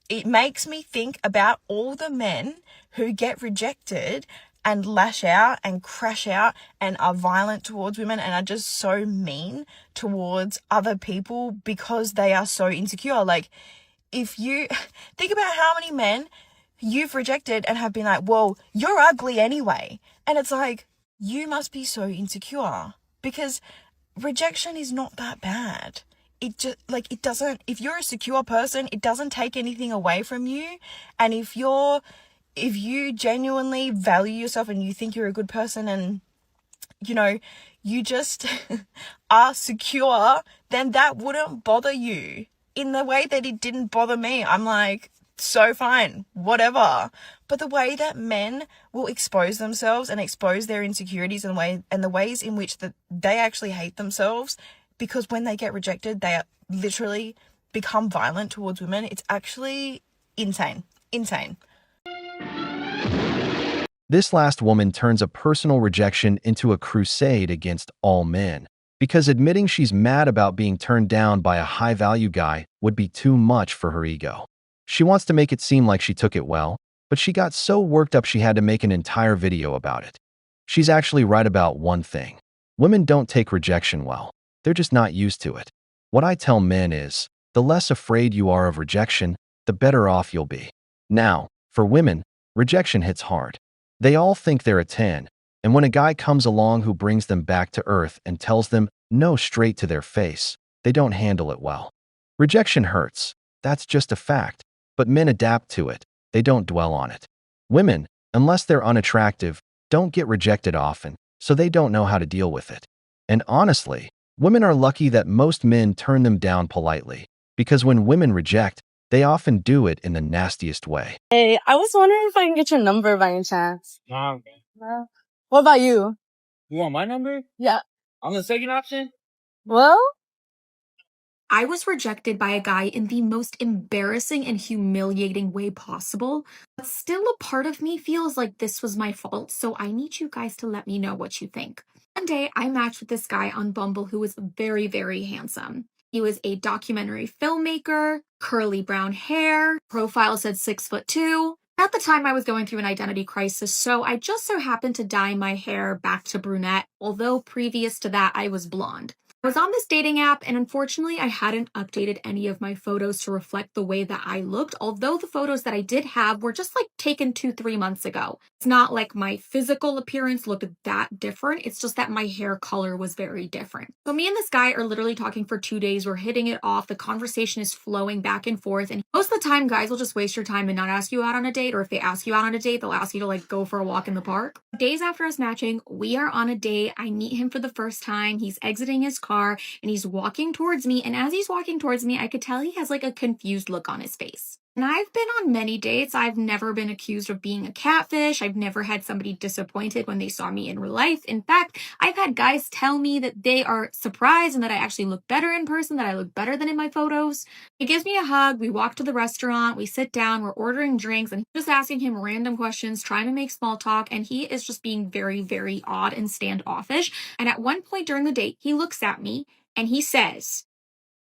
it makes me think about all the men who get rejected and lash out and crash out and are violent towards women and are just so mean towards other people because they are so insecure. Like, if you think about how many men you've rejected and have been like, well, you're ugly anyway. And it's like, you must be so insecure, because rejection is not that bad. It just, like, it doesn't, if you're a secure person, it doesn't take anything away from you. And if you genuinely value yourself and you think you're a good person and, you know, you just are secure, then that wouldn't bother you in the way that it didn't bother me. I'm like, so fine, whatever. But the way that men will expose themselves and expose their insecurities and the ways in which that they actually hate themselves, because when they get rejected, they literally become violent towards women. It's actually insane. Insane. This last woman turns a personal rejection into a crusade against all men, because admitting she's mad about being turned down by a high-value guy would be too much for her ego. She wants to make it seem like she took it well, but she got so worked up she had to make an entire video about it. She's actually right about one thing. Women don't take rejection well. They're just not used to it. What I tell men is, the less afraid you are of rejection, the better off you'll be. Now, for women, rejection hits hard. They all think they're a 10, and when a guy comes along who brings them back to earth and tells them no straight to their face, they don't handle it well. Rejection hurts. That's just a fact. But men adapt to it. They don't dwell on it. Women, unless they're unattractive, don't get rejected often, so they don't know how to deal with it. And honestly, women are lucky that most men turn them down politely, because when women reject, they often do it in the nastiest way. Hey, I was wondering if I can get your number by any chance. Nah. No. What about you? You want my number? Yeah. On the second option? Well? I was rejected by a guy in the most embarrassing and humiliating way possible, but still a part of me feels like this was my fault, so I need you guys to let me know what you think. One day, I matched with this guy on Bumble who was very, very handsome. He was a documentary filmmaker, curly brown hair, profile said 6'2". At the time, I was going through an identity crisis, so I just so happened to dye my hair back to brunette, although previous to that, I was blonde. I was on this dating app, and unfortunately, I hadn't updated any of my photos to reflect the way that I looked, although the photos that I did have were just like taken 2-3 months ago. It's not like my physical appearance looked that different, it's just that my hair color was very different. So me and this guy are literally talking for 2 days, we're hitting it off, the conversation is flowing back and forth, and most of the time, guys will just waste your time and not ask you out on a date, or if they ask you out on a date, they'll ask you to like go for a walk in the park. Days after us matching, we are on a date, I meet him for the first time, he's exiting his car, and he's walking towards me, and as he's walking towards me, I could tell he has like a confused look on his face. And I've been on many dates. I've never been accused of being a catfish. I've never had somebody disappointed when they saw me in real life. In fact, I've had guys tell me that they are surprised and that I actually look better in person, that I look better than in my photos. He gives me a hug. We walk to the restaurant. We sit down. We're ordering drinks, and just asking him random questions, trying to make small talk. And he is just being very, very odd and standoffish. And at one point during the date, he looks at me and he says,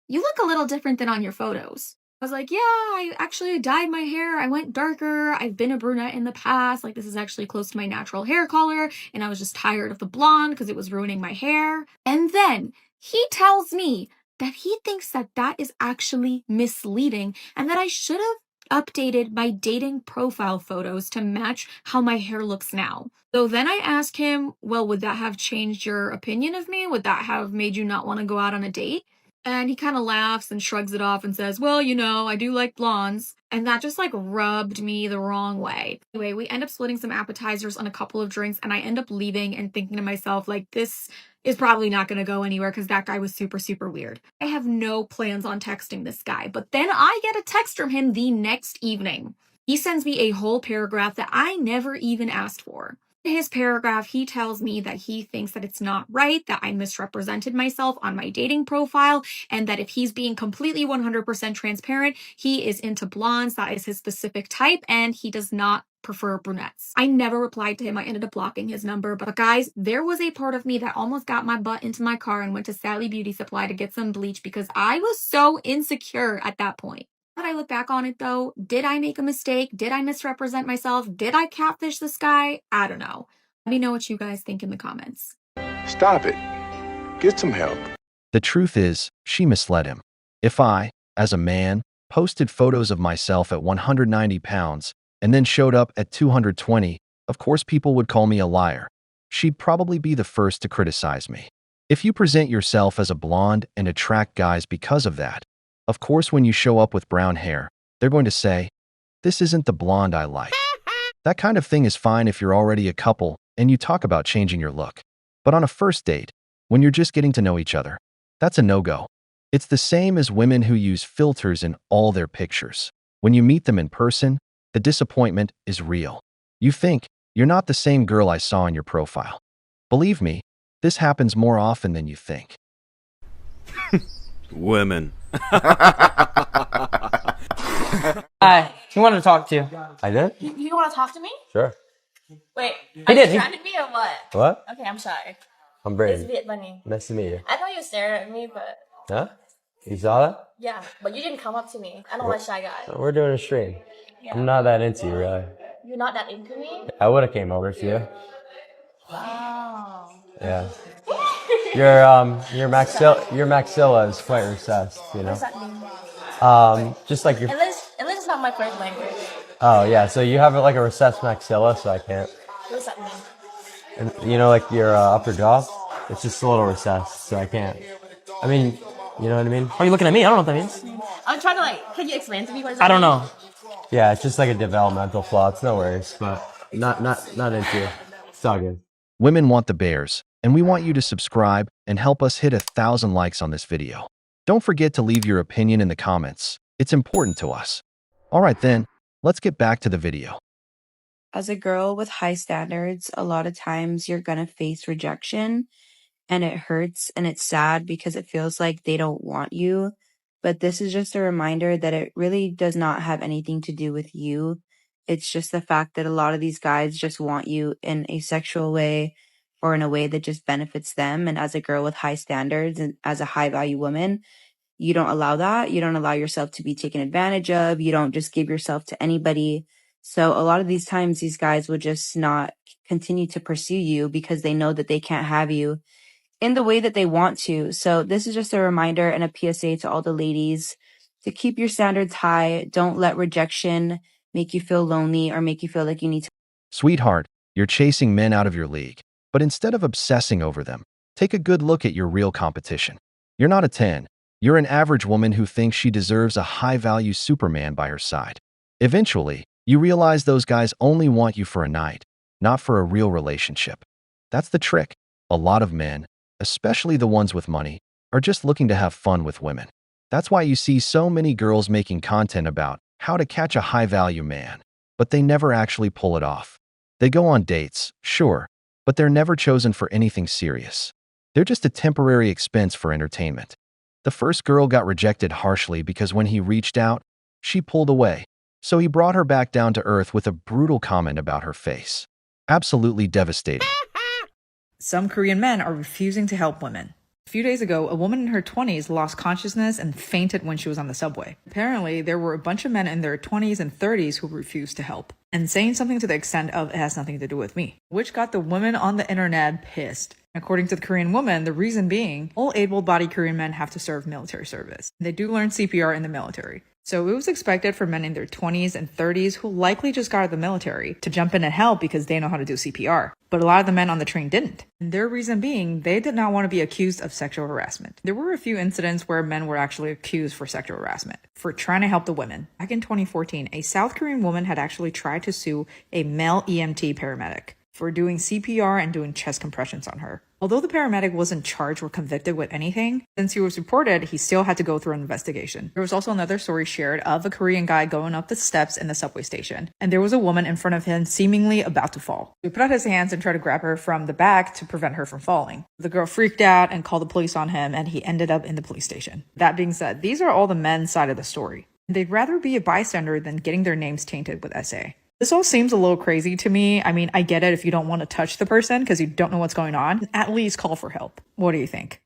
"You look a little different than on your photos." I was like, yeah, I actually dyed my hair. I went darker. I've been a brunette in the past. Like, this is actually close to my natural hair color. And I was just tired of the blonde because it was ruining my hair. And then he tells me that he thinks that that is actually misleading and that I should have updated my dating profile photos to match how my hair looks now. So then I ask him, well, would that have changed your opinion of me? Would that have made you not want to go out on a date? And he kind of laughs and shrugs it off and says, well, you know, I do like blondes. And that just like rubbed me the wrong way. Anyway, we end up splitting some appetizers on a couple of drinks, and I end up leaving and thinking to myself, like, this is probably not going to go anywhere because that guy was super, super weird. I have no plans on texting this guy, but then I get a text from him the next evening. He sends me a whole paragraph that I never even asked for. his paragraph, he tells me that he thinks that it's not right, that I misrepresented myself on my dating profile, and that if he's being completely 100% transparent, he is into blondes, that is his specific type, and he does not prefer brunettes. I never replied to him. I ended up blocking his number. But guys, there was a part of me that almost got my butt into my car and went to Sally Beauty Supply to get some bleach because I was so insecure at that point. When I look back on it though, did I make a mistake? Did I misrepresent myself? Did I catfish this guy? I don't know. Let me know what you guys think in the comments. Stop it. Get some help. The truth is, she misled him. If I, as a man, posted photos of myself at 190 pounds and then showed up at 220, of course people would call me a liar. She'd probably be the first to criticize me. If you present yourself as a blonde and attract guys because of that, of course when you show up with brown hair, they're going to say, "This isn't the blonde I like." That kind of thing is fine if you're already a couple and you talk about changing your look. But on a first date, when you're just getting to know each other, that's a no-go. It's the same as women who use filters in all their pictures. When you meet them in person, the disappointment is real. You think, you're not the same girl I saw in your profile. Believe me, this happens more often than you think. Women. Hi, who wanted to talk to you? I did? You want to talk to me? Sure. Wait, He are did. you trying to me or what? What? Okay, I'm sorry. I'm It's Braden. a bit funny. Nice to meet you. I thought you stared at me, but Huh? You saw that? yeah, but you didn't come up to me. I don't like shy guys. We're doing a stream. Yeah. I'm not that into you, really. You're not that into me? I would have came over to you. Wow. Yeah. Your maxilla is quite recessed, you What know. does that mean? Just like your. English is not my first language. Oh yeah, so you have like a recessed maxilla, so I can't. What does that mean? And you know, like your upper jaw, it's just a little recessed, so I can't. I mean, you know what I mean? Are you looking at me? I don't know what that means. I'm trying to can you explain to me what does that I don't mean? know. Yeah, it's just like a developmental flaw. It's no worries, but not into you. It's all good. Women want the bears, and we want you to subscribe and help us hit 1,000 likes on this video. Don't forget to leave your opinion in the comments. It's important to us. Alright then, let's get back to the video. As a girl with high standards, a lot of times you're gonna face rejection and it hurts and it's sad because it feels like they don't want you. But this is just a reminder that it really does not have anything to do with you. It's just the fact that a lot of these guys just want you in a sexual way or in a way that just benefits them. And as a girl with high standards and as a high value woman, you don't allow that. You don't allow yourself to be taken advantage of. You don't just give yourself to anybody. So a lot of these times, these guys will just not continue to pursue you because they know that they can't have you in the way that they want to. So this is just a reminder and a PSA to all the ladies to keep your standards high. Don't let rejection make you feel lonely or make you feel like you need to. Sweetheart, you're chasing men out of your league, but instead of obsessing over them, take a good look at your real competition. You're not a 10. You're an average woman who thinks she deserves a high-value Superman by her side. Eventually, you realize those guys only want you for a night, not for a real relationship. That's the trick. A lot of men, especially the ones with money, are just looking to have fun with women. That's why you see so many girls making content about how to catch a high-value man, but they never actually pull it off. They go on dates, sure, but they're never chosen for anything serious. They're just a temporary expense for entertainment. The first girl got rejected harshly because when he reached out, she pulled away. So he brought her back down to earth with a brutal comment about her face. Absolutely devastating. Some Korean men are refusing to help women. A few days ago, a woman in her 20s lost consciousness and fainted when she was on the subway. Apparently, there were a bunch of men in their 20s and 30s who refused to help, and saying something to the extent of, "It has nothing to do with me," which got the women on the internet pissed. According to the Korean woman, the reason being, all able-bodied Korean men have to serve military service. They do learn CPR in the military. So it was expected for men in their 20s and 30s who likely just got out of the military to jump in and help because they know how to do CPR. But a lot of the men on the train didn't. And their reason being, they did not want to be accused of sexual harassment. There were a few incidents where men were actually accused for sexual harassment, for trying to help the women. Back in 2014, a South Korean woman had actually tried to sue a male EMT paramedic for doing CPR and doing chest compressions on her. Although the paramedic wasn't charged or convicted with anything, since he was reported, he still had to go through an investigation. There was also another story shared of a Korean guy going up the steps in the subway station, and there was a woman in front of him seemingly about to fall. He put out his hands and tried to grab her from the back to prevent her from falling. The girl freaked out and called the police on him, and he ended up in the police station. That being said, these are all the men's side of the story. They'd rather be a bystander than getting their names tainted with SA. This all seems a little crazy to me. I mean, I get it if you don't want to touch the person because you don't know what's going on. At least call for help. What do you think?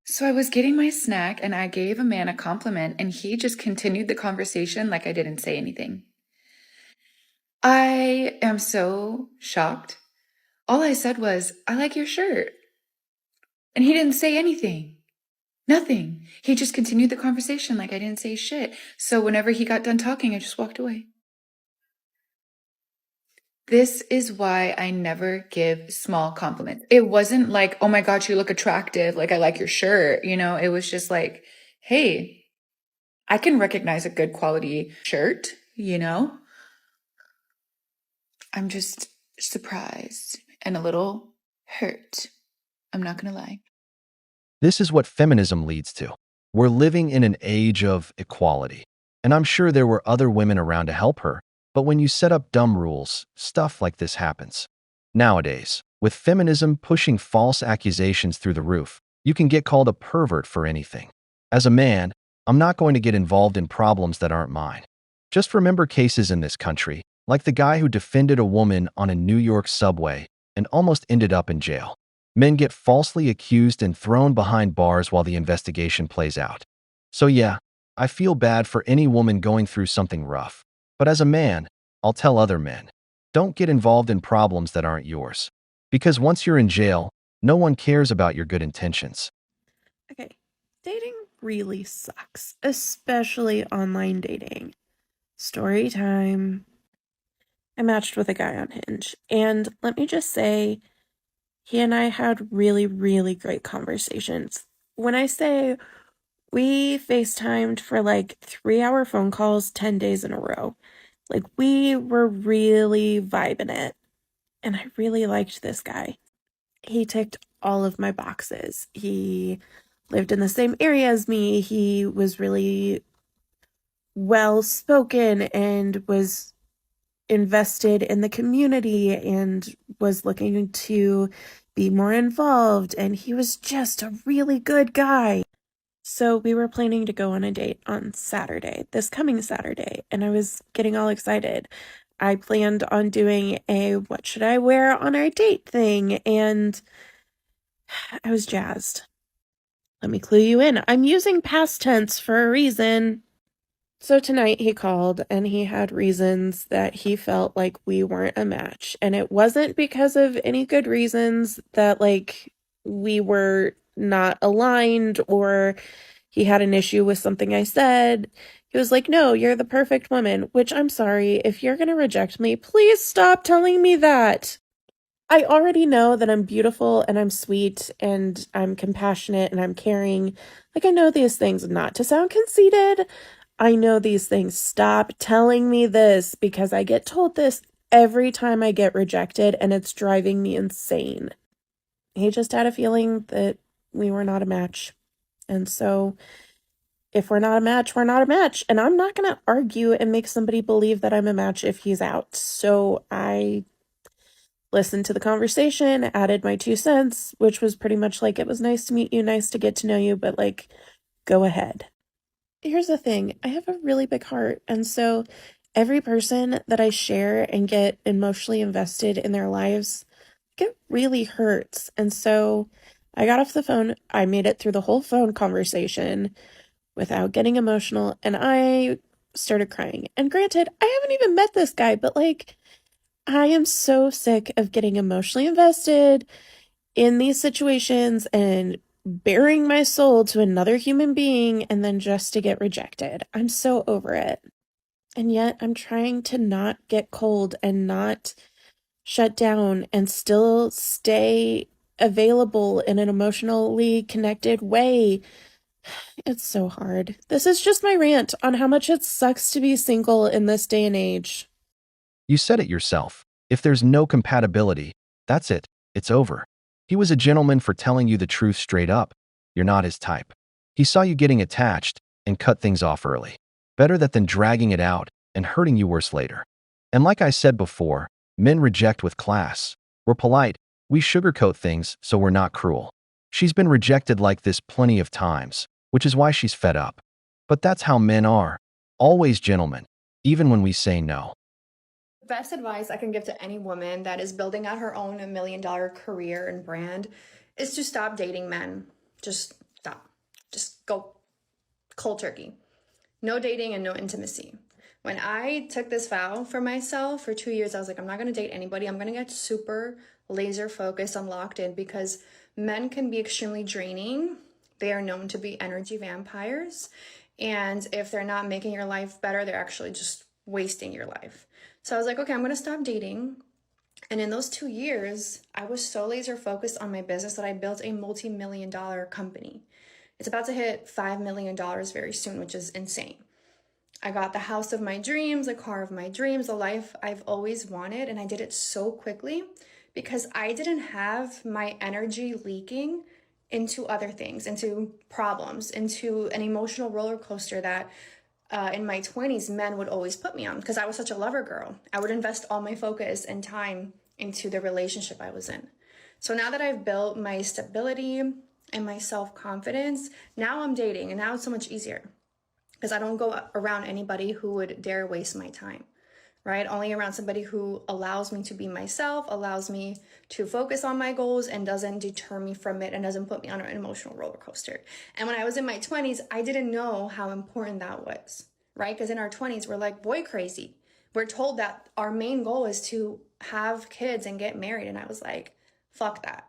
So I was getting my snack and I gave a man a compliment and he just continued the conversation like I didn't say anything. I am so shocked. All I said was, "I like your shirt." And he didn't say anything. Nothing. He just continued the conversation like I didn't say shit. So whenever he got done talking, I just walked away. This is why I never give small compliments. It wasn't like, "Oh my God, you look attractive. Like, I like your shirt." You know, it was just like, "Hey, I can recognize a good quality shirt," you know? I'm just surprised and a little hurt. I'm not gonna lie. This is what feminism leads to. We're living in an age of equality. And I'm sure there were other women around to help her, but when you set up dumb rules, stuff like this happens. Nowadays, with feminism pushing false accusations through the roof, you can get called a pervert for anything. As a man, I'm not going to get involved in problems that aren't mine. Just remember cases in this country, like the guy who defended a woman on a New York subway and almost ended up in jail. Men get falsely accused and thrown behind bars while the investigation plays out. So yeah, I feel bad for any woman going through something rough. But as a man, I'll tell other men, don't get involved in problems that aren't yours. Because once you're in jail, no one cares about your good intentions. Okay, dating really sucks, especially online dating. Story time. I matched with a guy on Hinge, and let me just say, he and I had really, really great conversations. When I say we FaceTimed for like 3-hour phone calls 10 days in a row, like we were really vibing it. And I really liked this guy. He ticked all of my boxes. He lived in the same area as me. He was really well spoken and was invested in the community and was looking to be more involved, and he was just a really good guy. So we were planning to go on a date on Saturday, this coming Saturday, and I was getting all excited. I planned on doing a what should I wear on our date thing, and I was jazzed. Let me clue you in. I'm using past tense for a reason. So tonight he called and he had reasons that he felt like we weren't a match. And it wasn't because of any good reasons that like we were not aligned or he had an issue with something I said. He was like, "No, you're the perfect woman," which I'm sorry. If you're going to reject me, please stop telling me that. I already know that I'm beautiful and I'm sweet and I'm compassionate and I'm caring. Like, I know these things, not to sound conceited. I know these things. Stop telling me this because I get told this every time I get rejected and it's driving me insane. He just had a feeling that we were not a match. And so if we're not a match, we're not a match. And I'm not going to argue and make somebody believe that I'm a match if he's out. So I listened to the conversation, added my 2 cents, which was pretty much like, it was nice to meet you, nice to get to know you, but like, go ahead. Here's the thing, I have a really big heart, and so every person that I share and get emotionally invested in their lives, it really hurts. And so I got off the phone, I made it through the whole phone conversation without getting emotional, and I started crying. And granted, I haven't even met this guy, but like, I am so sick of getting emotionally invested in these situations and bearing my soul to another human being and then just to get rejected. I'm so over it. And yet I'm trying to not get cold and not shut down and still stay available in an emotionally connected way It's so hard. This is just my rant on how much it sucks to be single in this day and age. You said it yourself. If there's no compatibility, that's it. It's over. He was a gentleman for telling you the truth straight up. You're not his type. He saw you getting attached and cut things off early. Better that than dragging it out and hurting you worse later. And like I said before, men reject with class. We're polite. We sugarcoat things so we're not cruel. She's been rejected like this plenty of times, which is why she's fed up. But that's how men are. Always gentlemen, even when we say no. Best advice I can give to any woman that is building out her own $1 million career and brand is to stop dating men. Just stop. Just go cold turkey. No dating and no intimacy. When I took this vow for myself for 2 years, I was like, I'm not going to date anybody. I'm going to get super laser focused and locked in because men can be extremely draining. They are known to be energy vampires. And if they're not making your life better, they're actually just wasting your life. So I was like, okay, I'm going to stop dating. And in those 2 years, I was so laser focused on my business that I built a multi-million-dollar company. It's about to hit $5 million very soon, which is insane. I got the house of my dreams, the car of my dreams, the life I've always wanted. And I did it so quickly because I didn't have my energy leaking into other things, into problems, into an emotional roller coaster that in my 20s, men would always put me on because I was such a lover girl. I would invest all my focus and time into the relationship I was in. So now that I've built my stability and my self-confidence, now I'm dating and now it's so much easier because I don't go around anybody who would dare waste my time, right? Only around somebody who allows me to be myself, allows me to focus on my goals and doesn't deter me from it and doesn't put me on an emotional roller coaster. And when I was in my 20s, I didn't know how important that was, right? Because in our 20s, we're like boy crazy. We're told that our main goal is to have kids and get married. And I was like, fuck that.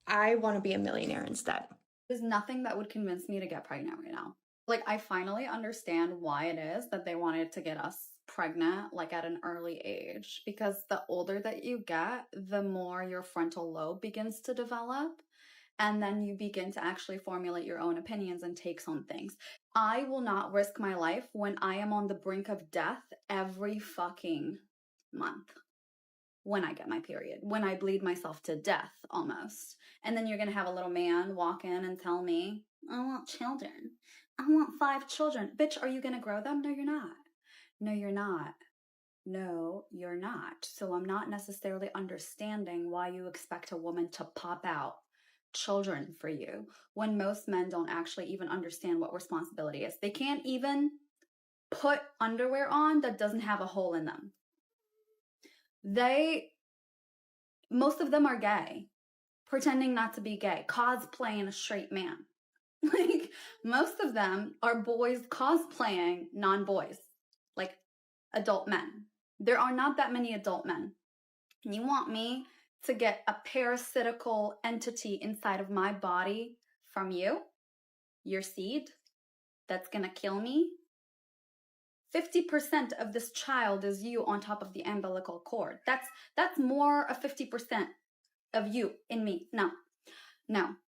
I want to be a millionaire instead. There's nothing that would convince me to get pregnant right now. Like, I finally understand why it is that they wanted to get us pregnant, like, at an early age. Because the older that you get, the more your frontal lobe begins to develop. And then you begin to actually formulate your own opinions and takes on things. I will not risk my life when I am on the brink of death every fucking month. When I get my period, when I bleed myself to death almost. And then you're going to have a little man walk in and tell me, I want children. I want 5 children. Bitch, are you going to grow them? No, you're not. No, you're not. No, you're not. So I'm not necessarily understanding why you expect a woman to pop out children for you when most men don't actually even understand what responsibility is. They can't even put underwear on that doesn't have a hole in them. Most of them are gay, pretending not to be gay, cosplaying a straight man. Like, most of them are boys cosplaying non-boys, like adult men. There are not that many adult men. You want me to get a parasitical entity inside of my body from you, your seed, that's gonna kill me? 50% of this child is you on top of the umbilical cord. That's more of 50% of you in me. No.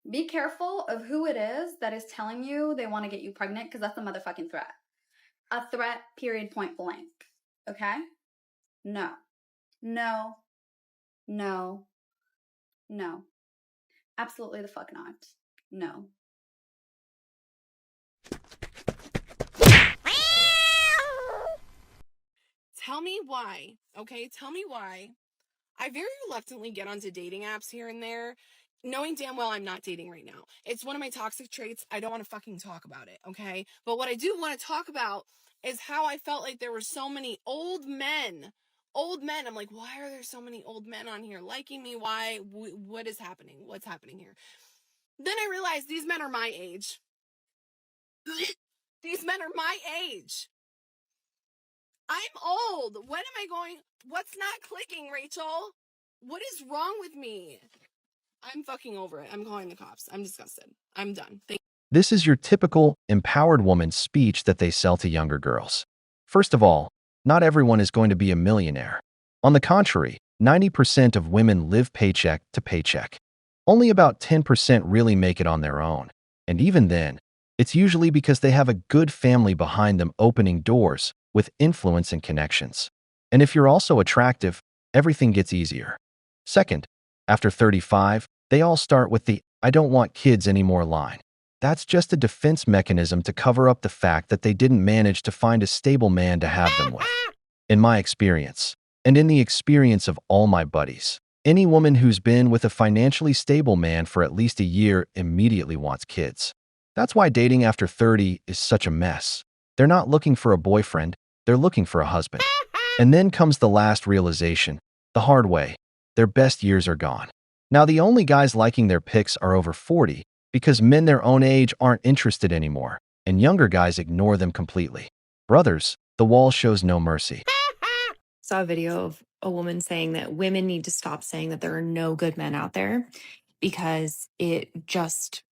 Be careful of who it is that is telling you they want to get you pregnant, because that's a motherfucking threat. A threat, period, point blank. Okay? No. Absolutely the fuck not. No. Tell me why, okay? Tell me why. I very reluctantly get onto dating apps here and there, knowing damn well I'm not dating right now. It's one of my toxic traits. I don't want to fucking talk about it, okay? But what I do want to talk about is how I felt like there were so many old men. I'm like, why are there so many old men on here liking me? Why? What is happening? What's happening here? Then I realized these men are my age. These men are my age. I'm old. What's not clicking, Rachel? What is wrong with me? I'm fucking over it. I'm calling the cops. I'm disgusted. I'm done. This is your typical empowered woman speech that they sell to younger girls. First of all, not everyone is going to be a millionaire. On the contrary, 90% of women live paycheck to paycheck. Only about 10% really make it on their own. And even then, It's usually because they have a good family behind them opening doors with influence and connections. And if you're also attractive, everything gets easier. Second, after 35, they all start with the "I don't want kids anymore" line. That's just a defense mechanism to cover up the fact that they didn't manage to find a stable man to have them with. In my experience, and in the experience of all my buddies, any woman who's been with a financially stable man for at least a year immediately wants kids. That's why dating after 30 is such a mess. They're not looking for a boyfriend, they're looking for a husband. And then comes the last realization, the hard way. Their best years are gone. Now the only guys liking their pics are over 40 because men their own age aren't interested anymore, and younger guys ignore them completely. Brothers, the wall shows no mercy. Saw a video of a woman saying that women need to stop saying that there are no good men out there because it just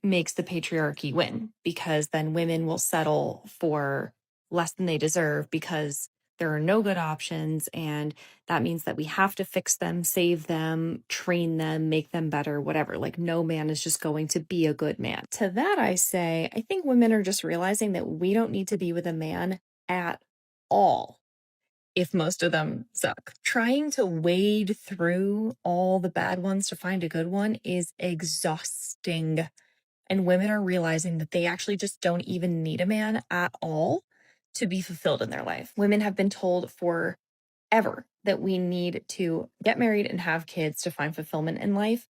makes the patriarchy win, because then women will settle for less than they deserve because there are no good options, and that means that we have to fix them, save them, train them, make them better, whatever. Like, no man is just going to be a good man. To that I say, I think women are just realizing that we don't need to be with a man at all if most of them suck. Trying to wade through all the bad ones to find a good one is exhausting. And women are realizing that they actually just don't even need a man at all to be fulfilled in their life. Women have been told forever that we need to get married and have kids to find fulfillment in life.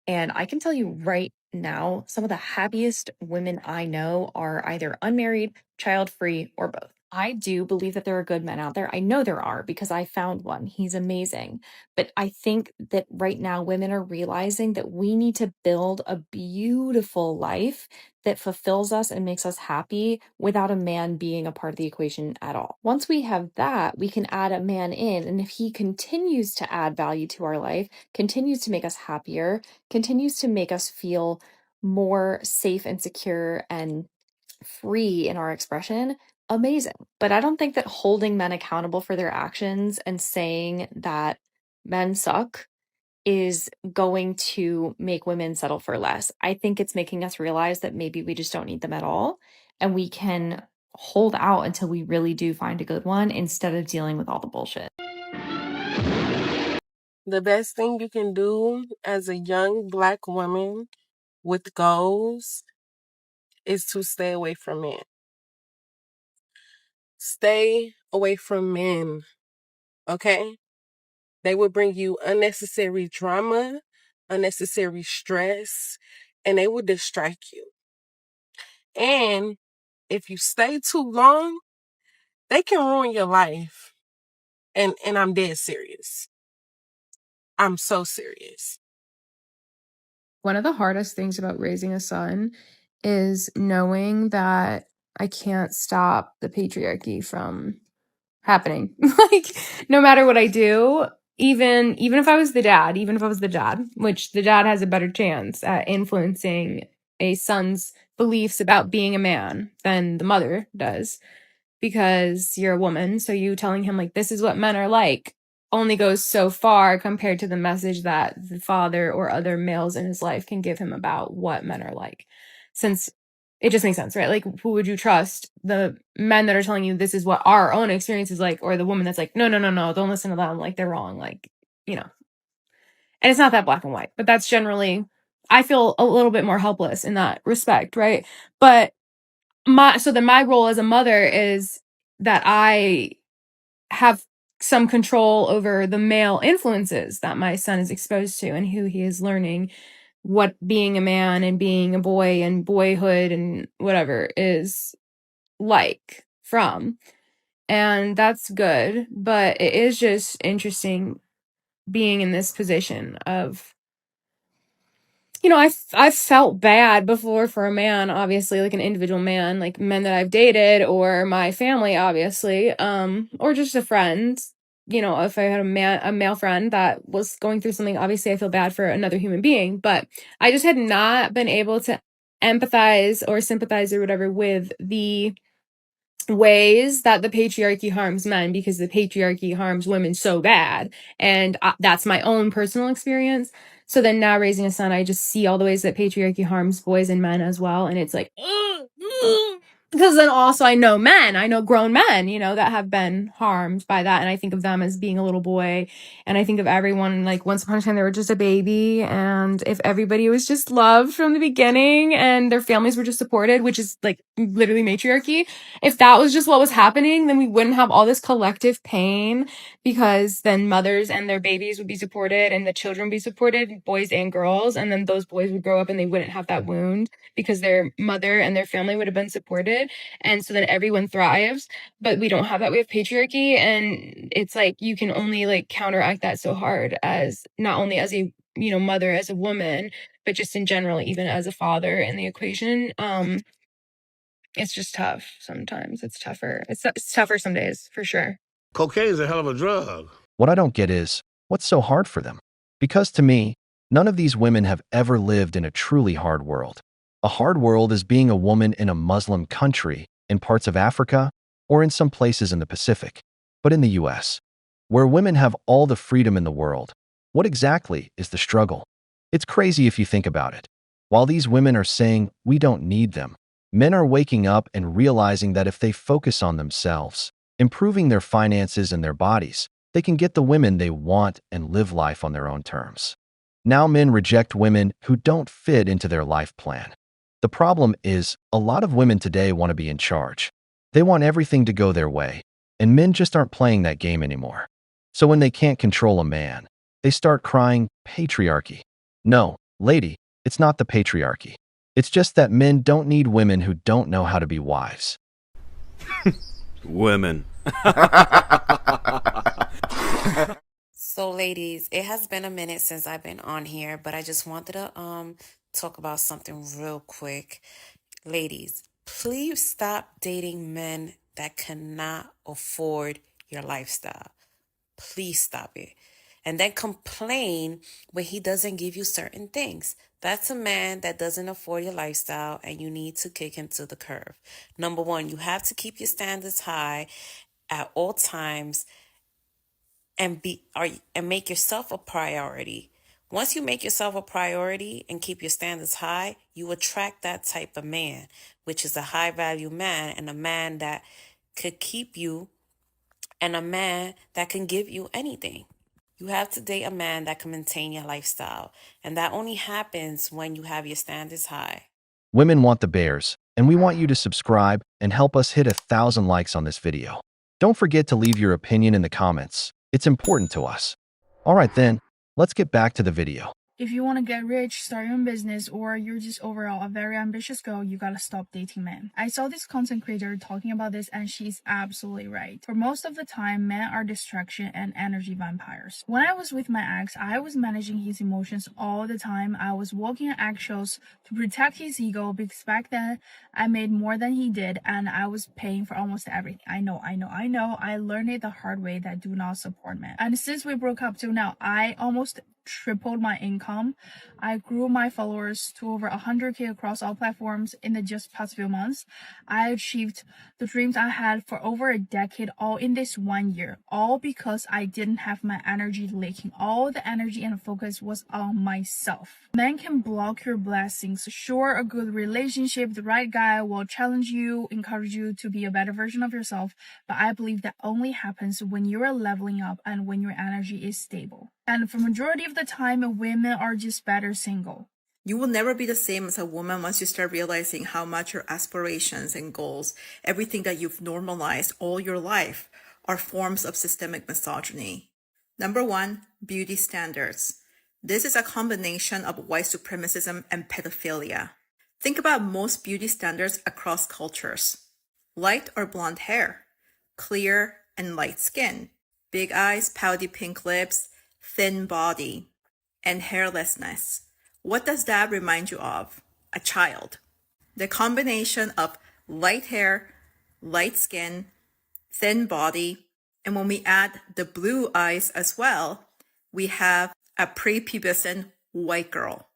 And I can tell you right now, some of the happiest women I know are either unmarried, child-free, or both. I do believe that there are good men out there. I know there are because I found one. He's amazing. But I think that right now women are realizing that we need to build a beautiful life that fulfills us and makes us happy without a man being a part of the equation at all. Once we have that, we can add a man in. And if he continues to add value to our life, continues to make us happier, continues to make us feel more safe and secure and free in our expression, amazing. But I don't think that holding men accountable for their actions and saying that men suck is going to make women settle for less. I think it's making us realize that maybe we just don't need them at all, and we can hold out until we really do find a good one instead of dealing with all the bullshit. The best thing you can do as a young Black woman with goals is to stay away from men. Stay away from men, okay? They will bring you unnecessary drama, unnecessary stress, and they will distract you. And if you stay too long, they can ruin your life. And I'm dead serious. I'm so serious. One of the hardest things about raising a son is knowing that I can't stop the patriarchy from happening. Like, no matter what I do, even if I was the dad, which the dad has a better chance at influencing a son's beliefs about being a man than the mother does, because you're a woman, so you telling him like this is what men are like only goes so far compared to the message that the father or other males in his life can give him about what men are like. Since it just makes sense, right? Like, who would you trust? The men that are telling you this is what our own experience is like, or the woman that's like, no, don't listen to them, like they're wrong, like, you know. And it's not that black and white, but that's generally, I feel a little bit more helpless in that respect, right? But my role as a mother is that I have some control over the male influences that my son is exposed to and who he is learning what being a man and being a boy and boyhood and whatever is like from. And that's good, but it is just interesting being in this position of, you know, I've felt bad before for a man, obviously, like an individual man, like men that I've dated or my family, obviously, or just a friend. You know, if I had a male friend that was going through something, obviously I feel bad for another human being, but I just had not been able to empathize or sympathize or whatever with the ways that the patriarchy harms men, because the patriarchy harms women so bad. And that's my own personal experience. So then now raising a son, I just see all the ways that patriarchy harms boys and men as well. And it's like, ugh, because then also I know grown men, you know, that have been harmed by that. And I think of them as being a little boy. And I think of everyone like once upon a time they were just a baby. And if everybody was just loved from the beginning and their families were just supported, which is like literally matriarchy, if that was just what was happening, then we wouldn't have all this collective pain, because then mothers and their babies would be supported and the children would be supported, boys and girls. And then those boys would grow up and they wouldn't have that wound because their mother and their family would have been supported. And so then everyone thrives. But we don't have that. We have patriarchy. And it's like you can only like counteract that so hard, as not only as a, you know, mother, as a woman, but just in general, even as a father in the equation. It's just tough sometimes. It's tougher. It's tougher some days, for sure. Cocaine's a hell of a drug. What I don't get is, what's so hard for them? Because to me, none of these women have ever lived in a truly hard world. A hard world is being a woman in a Muslim country, in parts of Africa, or in some places in the Pacific. But in the US, where women have all the freedom in the world, what exactly is the struggle? It's crazy if you think about it. While these women are saying we don't need them, men are waking up and realizing that if they focus on themselves, improving their finances and their bodies, they can get the women they want and live life on their own terms. Now men reject women who don't fit into their life plan. The problem is, a lot of women today want to be in charge. They want everything to go their way, and men just aren't playing that game anymore. So when they can't control a man, they start crying, patriarchy. No, lady, it's not the patriarchy. It's just that men don't need women who don't know how to be wives. Women. So ladies, it has been a minute since I've been on here, but I just wanted to talk about something real quick. Ladies, please stop dating men that cannot afford your lifestyle. Please stop it. And then complain when he doesn't give you certain things. That's a man that doesn't afford your lifestyle, and you need to kick him to the curb. Number one, you have to keep your standards high at all times and make yourself a priority. Once you make yourself a priority and keep your standards high, you attract that type of man, which is a high value man, and a man that could keep you, and a man that can give you anything. You have to date a man that can maintain your lifestyle, and that only happens when you have your standards high. Women want the bears, and we want you to subscribe and help us hit 1,000 likes on this video. Don't forget to leave your opinion in the comments. It's important to us. Alright then, let's get back to the video. If you want to get rich, start your own business, or you're just overall a very ambitious girl, you gotta stop dating men. I saw this content creator talking about this, and she's absolutely right. For most of the time, men are distraction and energy vampires. When I was with my ex, I was managing his emotions all the time. I was walking on eggshells to protect his ego, because back then I made more than he did, and I was paying for almost everything. I know. I learned it the hard way that do not support men. And since we broke up till now, I almost tripled my income. I grew my followers to over 100k across all platforms in the just past few months. I achieved the dreams I had for over a decade, all in this 1 year, all because I didn't have my energy leaking. All the energy and focus was on myself. Men can block your blessings. Sure, a good relationship, the right guy will challenge you, encourage you to be a better version of yourself, but I believe that only happens when you are leveling up and when your energy is stable. And for majority of the time, women are just better single. You will never be the same as a woman once you start realizing how much your aspirations and goals, everything that you've normalized all your life, are forms of systemic misogyny. Number one, beauty standards. This is a combination of white supremacism and pedophilia. Think about most beauty standards across cultures. Light or blonde hair, clear and light skin, big eyes, pouty pink lips, thin body, and hairlessness. What does that remind you of? A child. The combination of light hair, light skin, thin body, and when we add the blue eyes as well, we have a prepubescent white girl.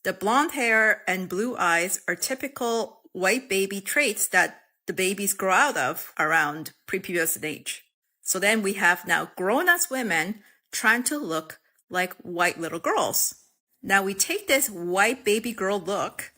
The blonde hair and blue eyes are typical white baby traits that the babies grow out of around prepubescent age. So then we have now grown-ass women trying to look like white little girls. Now we take this white baby girl look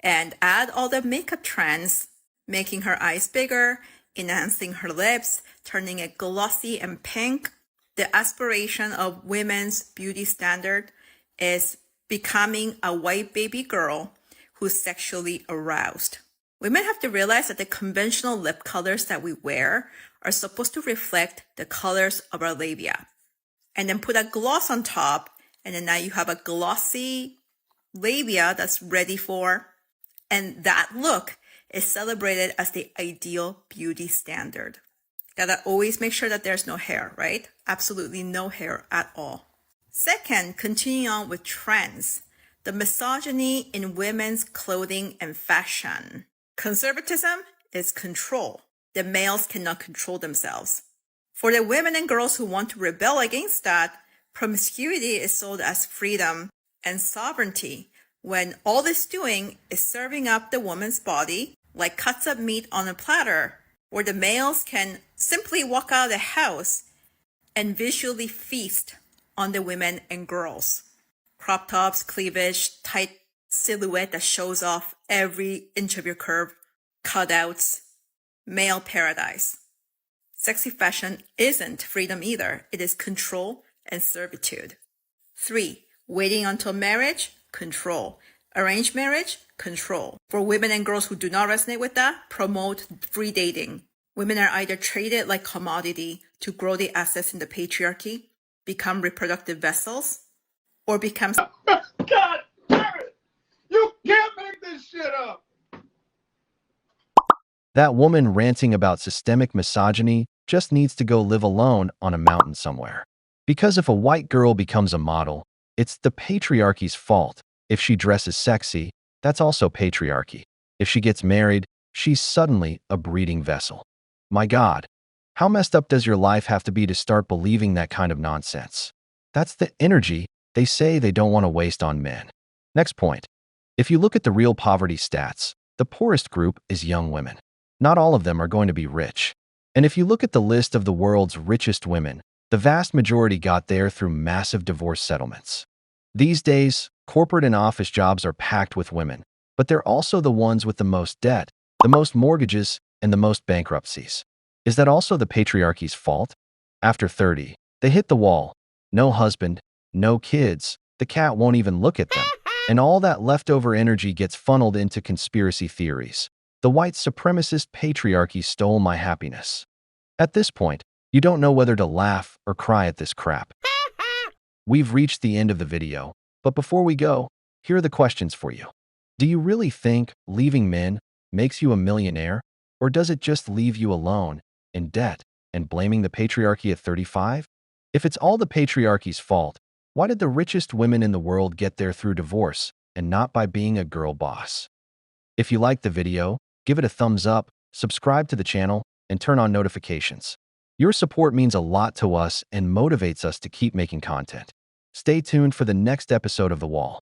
And add all the makeup trends, making her eyes bigger, enhancing her lips, turning it glossy and pink. The aspiration of women's beauty standard is becoming a white baby girl who's sexually aroused. Women have to realize that the conventional lip colors that we wear are supposed to reflect the colors of our labia. And then put a gloss on top, and then now you have a glossy labia that's ready for, and that look is celebrated as the ideal beauty standard. Gotta always make sure that there's no hair, right? Absolutely no hair at all. Second, continuing on with trends, the misogyny in women's clothing and fashion. Conservatism is control. The males cannot control themselves. For the women and girls who want to rebel against that, promiscuity is sold as freedom and sovereignty, when all it's doing is serving up the woman's body like cuts of meat on a platter, where the males can simply walk out of the house and visually feast on the women and girls. Crop tops, cleavage, tight silhouette that shows off every inch of your curve, cutouts, male paradise. Sexy fashion isn't freedom either. It is control and servitude. 3, waiting until marriage, control. Arranged marriage, control. For women and girls who do not resonate with that, promote free dating. Women are either traded like commodity to grow the assets in the patriarchy, become reproductive vessels, or become... God damn it! You can't make this shit up! That woman ranting about systemic misogyny just needs to go live alone on a mountain somewhere. Because if a white girl becomes a model, it's the patriarchy's fault. If she dresses sexy, that's also patriarchy. If she gets married, she's suddenly a breeding vessel. My God, how messed up does your life have to be to start believing that kind of nonsense? That's the energy they say they don't want to waste on men. Next point. If you look at the real poverty stats, the poorest group is young women. Not all of them are going to be rich. And if you look at the list of the world's richest women, the vast majority got there through massive divorce settlements. These days, corporate and office jobs are packed with women, but they're also the ones with the most debt, the most mortgages, and the most bankruptcies. Is that also the patriarchy's fault? After 30, they hit the wall. No husband, no kids, the cat won't even look at them, and all that leftover energy gets funneled into conspiracy theories. The white supremacist patriarchy stole my happiness. At this point, you don't know whether to laugh or cry at this crap. We've reached the end of the video, but before we go, here are the questions for you. Do you really think leaving men makes you a millionaire, or does it just leave you alone, in debt, and blaming the patriarchy at 35? If it's all the patriarchy's fault, why did the richest women in the world get there through divorce and not by being a girl boss? If you liked the video, give it a thumbs up, subscribe to the channel, and turn on notifications. Your support means a lot to us and motivates us to keep making content. Stay tuned for the next episode of The Wall.